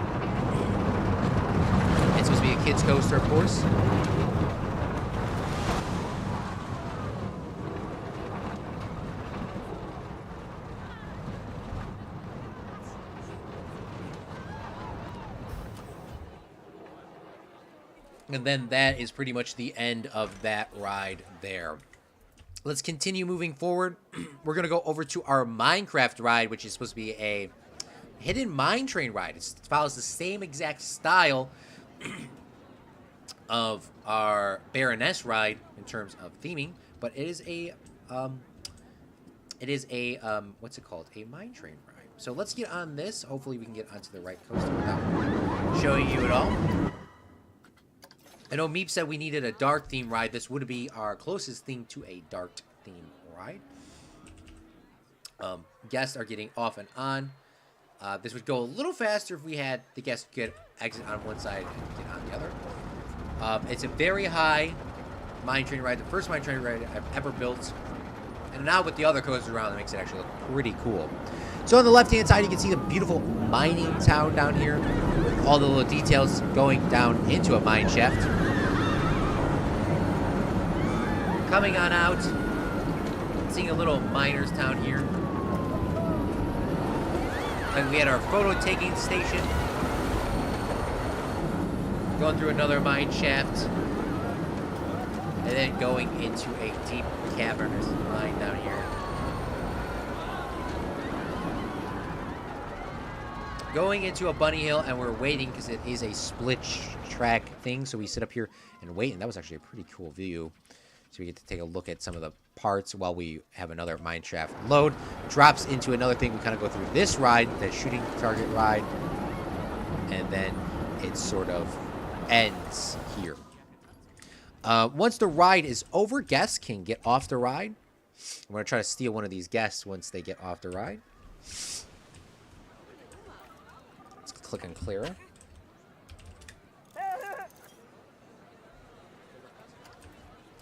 It's supposed to be a kid's coaster, of course. And then that is pretty much the end of that ride there. Let's continue moving forward. We're going to go over to our Minecraft ride, which is supposed to be a hidden mine train ride. It follows the same exact style of our Baroness ride in terms of theming, but it is a what's it called? A mine train ride. So let's get on this. Hopefully we can get onto the right coaster without showing you it all. I know Meep said we needed a dark theme ride. This would be our closest thing to a dark theme ride. Guests are getting off and on. This would go a little faster if we had the guests get exit on one side and get on the other. It's a very high mine train ride. The first mine train ride I've ever built. And now with the other coasters around, it makes it actually look pretty cool. So on the left-hand side, you can see the beautiful mining town down here. With all the little details going down into a mine shaft. Coming on out. Seeing a little miner's town here. And we had our photo-taking station. Going through another mine shaft. And then going into a deep cavernous mine down here. Going into a bunny hill, and we're waiting because it is a split track thing. So we sit up here and wait, and that was actually a pretty cool view. So we get to take a look at some of the parts while we have another mine shaft load. Drops into another thing. We kind of go through this ride, the shooting target ride, and then it sort of ends here. Once the ride is over, guests can get off the ride. I'm going to try to steal one of these guests once they get off the ride. Let's click on Clara.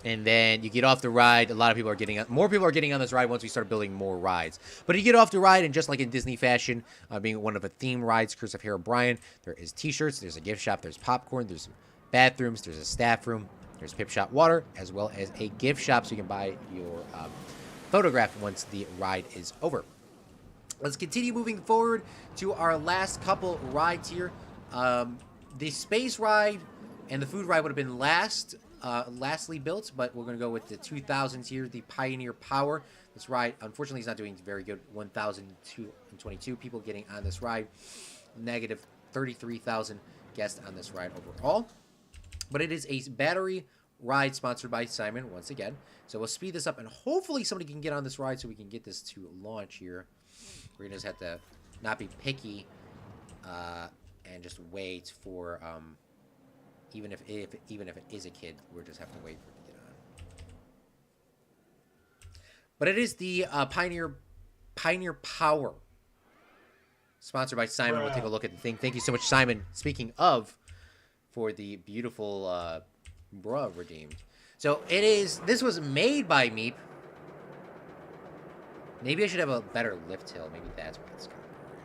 And then you get off the ride. A lot of people are getting on. More people are getting on this ride once we start building more rides. But you get off the ride, and just like in Disney fashion, being one of the theme rides, Curse of Hero Brian, there is T-shirts, there's a gift shop, there's popcorn, there's bathrooms, there's a staff room, there's Pip Shop water, as well as a gift shop so you can buy your photograph once the ride is over. Let's continue moving forward to our last couple rides here. The space ride and the food ride would have been lastly built, but we're going to go with the 2000s here, the Pioneer Power. This ride, unfortunately, is not doing very good. 1,022 people getting on this ride. Negative 33,000 guests on this ride overall. But it is a battery ride sponsored by Simon, once again. So we'll speed this up, and hopefully somebody can get on this ride so we can get this to launch here. We're going to just have to not be picky and just wait for... Even if it is a kid, we'll just have to wait for it to get on. But it is the Pioneer Power, sponsored by Simon. We'll take a look at the thing. Thank you so much, Simon. Speaking of, for the beautiful bra redeemed. So it is. This was made by Meep. Maybe I should have a better lift hill. Maybe that's why it's kind of boring.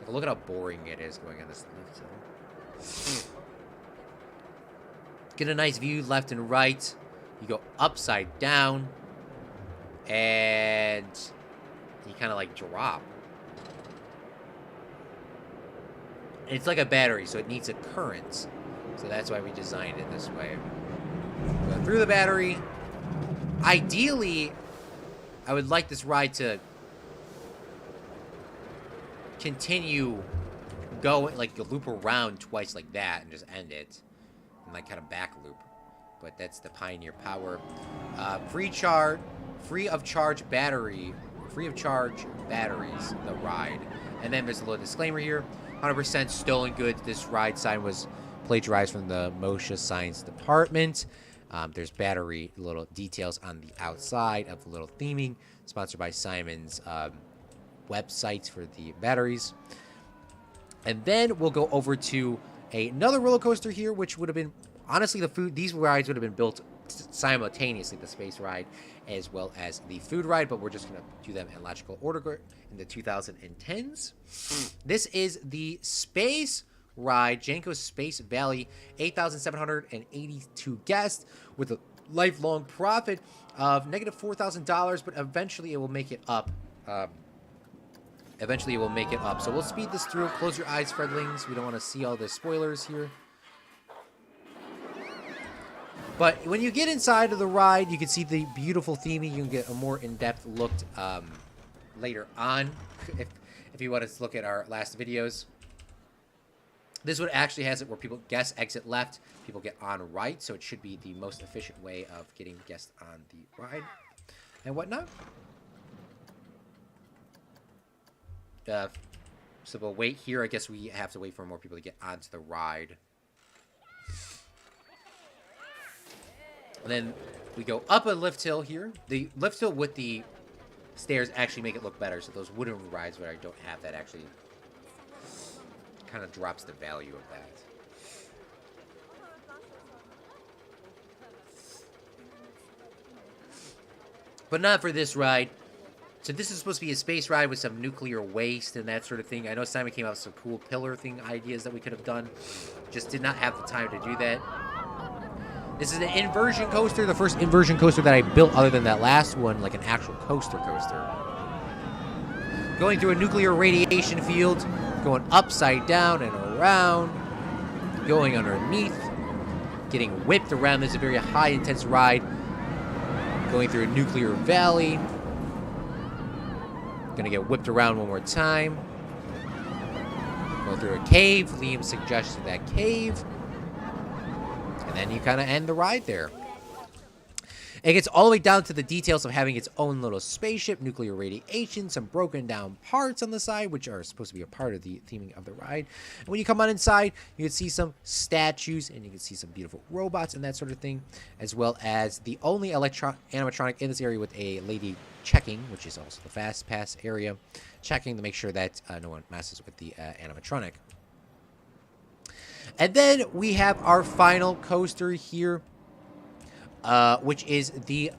Like, look at how boring it is going on this lift hill. Get a nice view left and right. You go upside down. And you kind of like drop. And it's like a battery, so it needs a current. So that's why we designed it this way. Go through the battery. Ideally, I would like this ride to continue going, like loop around twice like that and just end it. And like kind of back loop. But that's the Pioneer Power. Free of charge batteries, the ride. And then there's a little disclaimer here. 100% stolen goods. This ride sign was plagiarized from the Moshe Science Department. There's battery little details on the outside of the little theming. Sponsored by Simon's website for the batteries. And then we'll go over to another roller coaster here, which would have been, honestly, these rides would have been built simultaneously, the space ride as well as the food ride, but we're just going to do them in logical order in the 2010s. This is the space ride, Janko's Space Valley, 8,782 guests with a lifelong profit of negative $4,000, but eventually it will make it up. So we'll speed this through. Close your eyes, Fredlings. We don't want to see all the spoilers here. But when you get inside of the ride, you can see the beautiful theming. You can get a more in-depth look later on if you want to look at our last videos. This one actually has it where guests exit left, people get on right, so it should be the most efficient way of getting guests on the ride and whatnot. So we'll wait here. I guess we have to wait for more people to get onto the ride. And then we go up a lift hill here. The lift hill with the stairs actually make it look better. So those wooden rides where I don't have that actually kind of drops the value of that. But not for this ride. So this is supposed to be a space ride with some nuclear waste and that sort of thing. I know Simon came up with some cool pillar thing ideas that we could have done. Just did not have the time to do that. This is an inversion coaster, the first inversion coaster that I built other than that last one, like an actual coaster. Going through a nuclear radiation field, going upside down and around, going underneath, getting whipped around. This is a very high intense ride. Going through a nuclear valley. Gonna get whipped around one more time. Go through a cave. Liam suggested that cave. And then you kind of end the ride there. It gets all the way down to the details of having its own little spaceship, nuclear radiation, some broken down parts on the side, which are supposed to be a part of the theming of the ride. And when you come on inside, you can see some statues, and you can see some beautiful robots and that sort of thing, as well as the only animatronic in this area with a lady checking, which is also the fast pass area, checking to make sure that no one messes with the animatronic. And then we have our final coaster here. which is the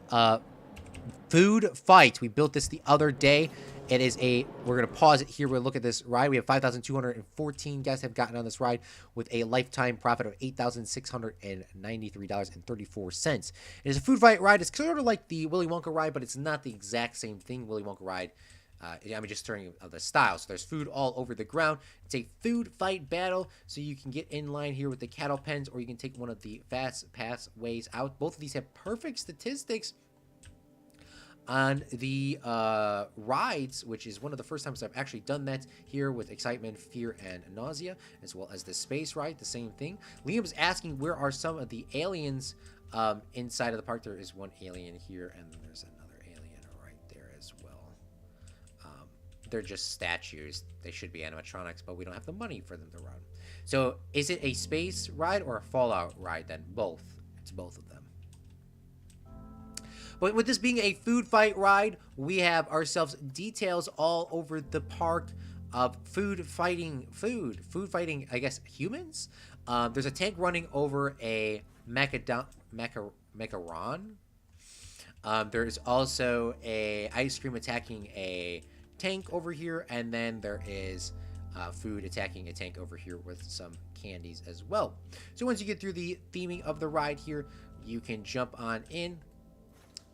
food fight. We built this the other day. It is we're going to pause it here. We'll look at this ride. We have 5,214 guests have gotten on this ride with a lifetime profit of $8,693.34. It is a food fight ride. It's sort of like the Willy Wonka ride, but it's not the exact same thing. Willy Wonka ride, just turning the style. So there's food all over the ground. It's a food fight battle. So you can get in line here with the cattle pens, or you can take one of the fast pass ways out. Both of these have perfect statistics on the rides, which is one of the first times I've actually done that here with Excitement, Fear, and Nausea, as well as the Space Ride, the same thing. Liam's asking where are some of the aliens inside of the park. There is one alien here, and then there's another alien right there as well. They're just statues. They should be animatronics, but we don't have the money for them to run. So is it a space ride or a Fallout ride then? Both. It's both of them. But with this being a food fight ride, we have ourselves details all over the park of food fighting, I guess, humans. There's a tank running over a macaron. There's also a ice cream attacking a tank over here, and then there is food attacking a tank over here with some candies as well. So once you get through the theming of the ride here, you can jump on in,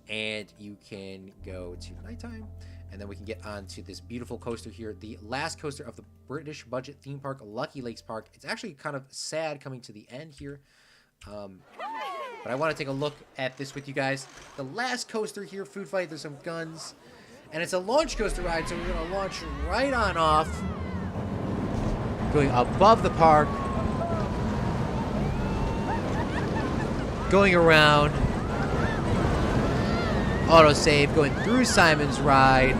and you can go to nighttime, and then we can get on to this beautiful coaster here, the last coaster of the British budget theme park, Lucky Lakes Park. It's actually kind of sad coming to the end here, but I want to take a look at this with you guys. The last coaster here, food fight. There's some guns, and it's a launch coaster ride, so we're going to launch right on off, going above the park, going around, autosave, going through Simon's ride,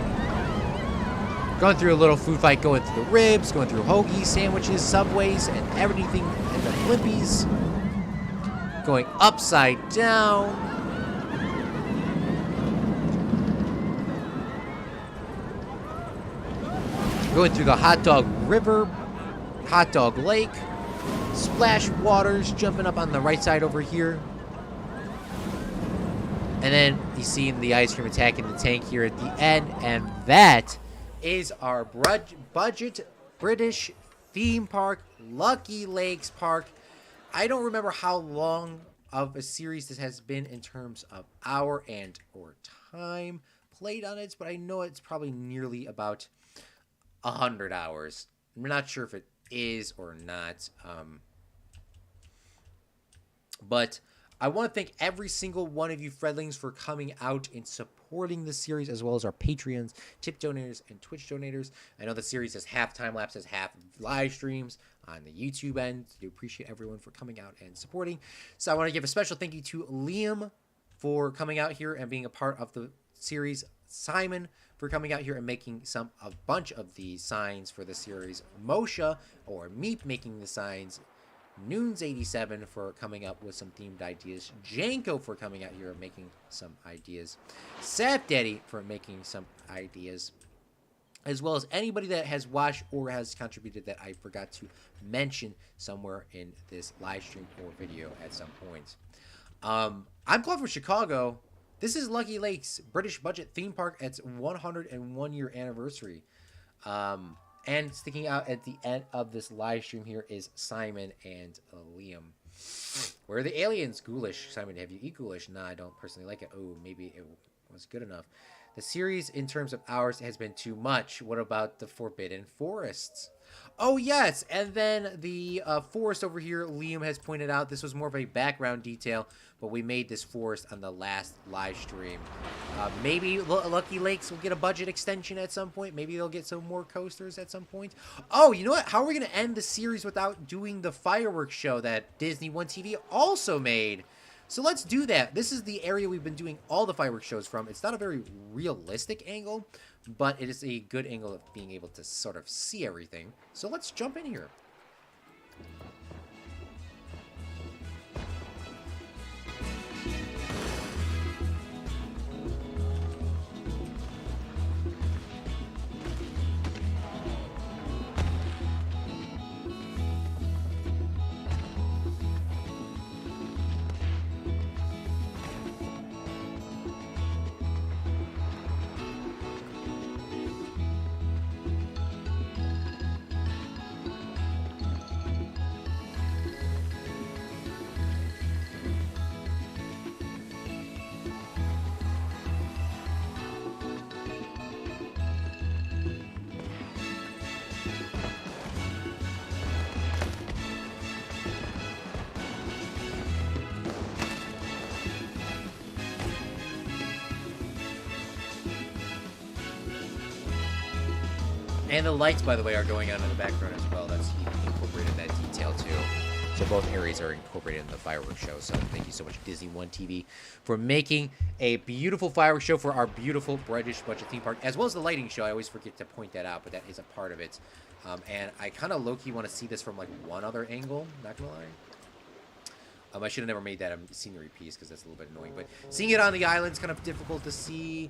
going through a little food fight, going through the ribs, going through hoagies, sandwiches, Subways, and everything, and the Blimpies, going upside down, going through the hot dog river, hot dog lake, splash waters, jumping up on the right side over here. And then you see the ice cream attacking the tank here at the end. And that is our budget British theme park, Lucky Lakes Park. I don't remember how long of a series this has been in terms of hour and or time played on it, but I know it's probably nearly about 100 hours. I'm not sure if it is or not. But I want to thank every single one of you Fredlings for coming out and supporting the series, as well as our Patreons, tip donators, and Twitch donators. I know the series has half time lapses, half live streams on the YouTube end. I do appreciate everyone for coming out and supporting. So I want to give a special thank you to Liam for coming out here and being a part of the series, Simon for coming out here and making a bunch of the signs for the series, Moshe or Meep making the signs, Noons87 for coming up with some themed ideas, Janko for coming out here and making some ideas, Sap Daddy for making some ideas, as well as anybody that has watched or has contributed that I forgot to mention somewhere in this live stream or video at some point. I'm Claude from Chicago. This is Lucky Lakes British budget theme park. It's 101 year anniversary. And sticking out at the end of this live stream here is Simon and Liam. Where are the aliens? Ghoulish. Simon, have you eat ghoulish? Nah, I don't personally like it. Oh, maybe it was good enough. The series, in terms of hours, has been too much. What about the Forbidden Forests? Oh, yes. And then the forest over here, Liam has pointed out, this was more of a background detail, but we made this forest on the last live stream. Maybe Lucky Lakes will get a budget extension at some point. Maybe they'll get some more coasters at some point. Oh, you know what? How are we going to end the series without doing the fireworks show that Disney One TV also made? So let's do that. This is the area we've been doing all the fireworks shows from. It's not a very realistic angle, but it is a good angle of being able to sort of see everything. So let's jump in here. And the lights, by the way, are going on in the background as well. That's incorporated that detail too. So both areas are incorporated in the fireworks show. So thank you so much, Disney One TV, for making a beautiful fireworks show for our beautiful British budget theme park, as well as the lighting show. I always forget to point that out, but that is a part of it. And I kind of low-key want to see this from like one other angle. Not gonna lie. I should have never made that a scenery piece because that's a little bit annoying. But seeing it on the island is kind of difficult to see.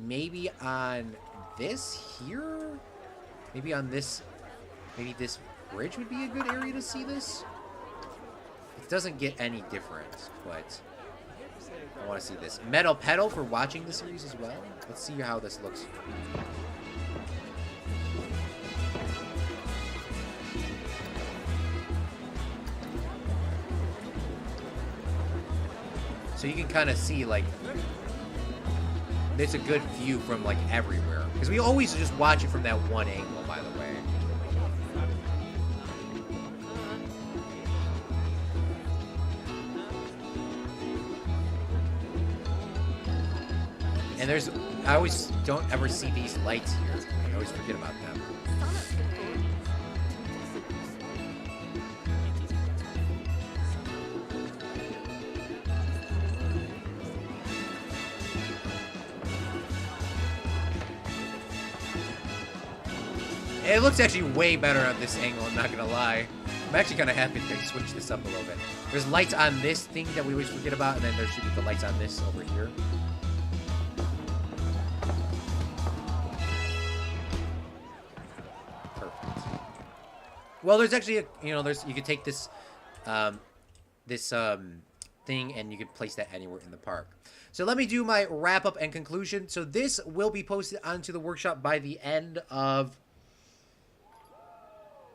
Maybe on this here. Maybe on this. Maybe this bridge would be a good area to see this. It doesn't get any different, but I want to see this. Metal Pedal for watching the series as well. Let's see how this looks. So you can kind of see, like, there's a good view from, like, everywhere. Because we always just watch it from that one angle, by the way. And there's, I always don't ever see these lights here. I always forget about them. It looks actually way better at this angle, I'm not gonna lie. I'm actually kind of happy that they switched this up a little bit. There's lights on this thing that we always forget about, and then there should be the lights on this over here. Perfect. Well, there's actually a, you know, there's, you could take this, thing and you could place that anywhere in the park. So let me do my wrap up and conclusion. So this will be posted onto the workshop by the end of...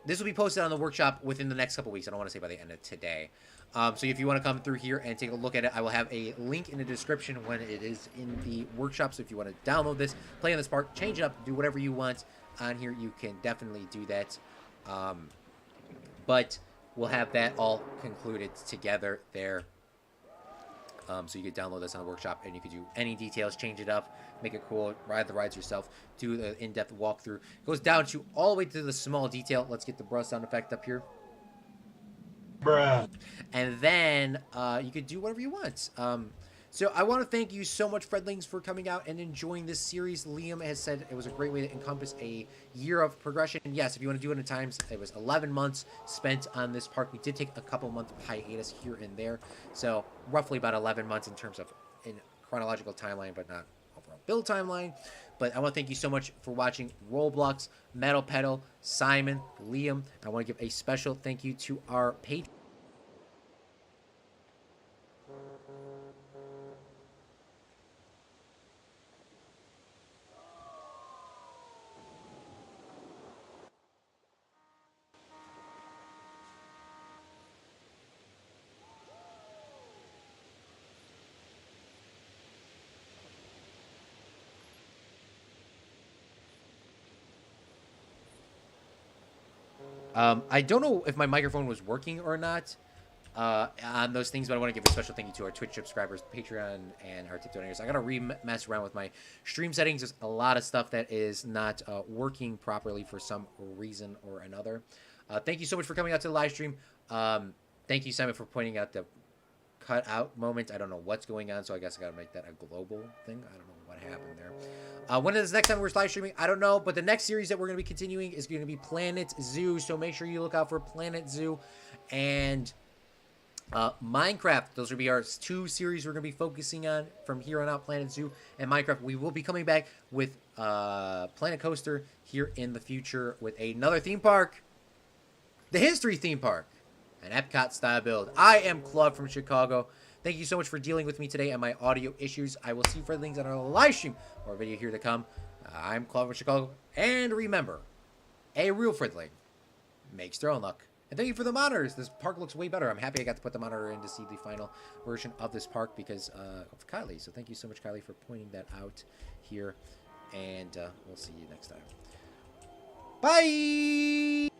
This will be posted on the workshop within the next couple weeks. I don't want to say by the end of today. So if you want to come through here and take a look at it, I will have a link in the description when it is in the workshop. So if you want to download this, play on this park, change it up, do whatever you want on here, you can definitely do that. But we'll have that all concluded together there. So you could download this on the workshop and you could do any details, change it up, make it cool, ride the rides yourself, do the in-depth walkthrough. It goes down to all the way to the small detail. Let's get the bruh sound effect up here. Bruh. And then you could do whatever you want. So I want to thank you so much, Fredlings, for coming out and enjoying this series. Liam has said it was a great way to encompass a year of progression. Yes, if you want to do it in times, it was 11 months spent on this park. We did take a couple month hiatus here and there. So roughly about 11 months in terms of in chronological timeline, but not overall build timeline. But I want to thank you so much for watching Roblox, Metal Pedal, Simon, Liam. I want to give a special thank you to our patrons. I don't know if my microphone was working or not on those things, but I want to give a special thank you to our Twitch subscribers, Patreon, and our tip donators. I got to mess around with my stream settings. There's a lot of stuff that is not working properly for some reason or another. Thank you so much for coming out to the live stream. Thank you, Simon, for pointing out the cutout moment. I don't know what's going on, so I guess I got to make that a global thing. I don't know what happened there. When is the next time we're live streaming? I don't know, but the next series that we're going to be continuing is going to be Planet Zoo, so make sure you look out for Planet Zoo and Minecraft. Those will be our two series we're going to be focusing on from here on out, Planet Zoo and Minecraft. We will be coming back with Planet Coaster here in the future with another theme park, the History Theme Park, an Epcot-style build. I am Claude from Chicago. Thank you so much for dealing with me today and my audio issues. I will see Fredlings on our live stream or video here to come. I'm Claude from Chicago. And remember, a real Fredling makes their own luck. And thank you for the monitors. This park looks way better. I'm happy I got to put the monitor in to see the final version of this park because of Kylie. So thank you so much, Kylie, for pointing that out here. And we'll see you next time. Bye!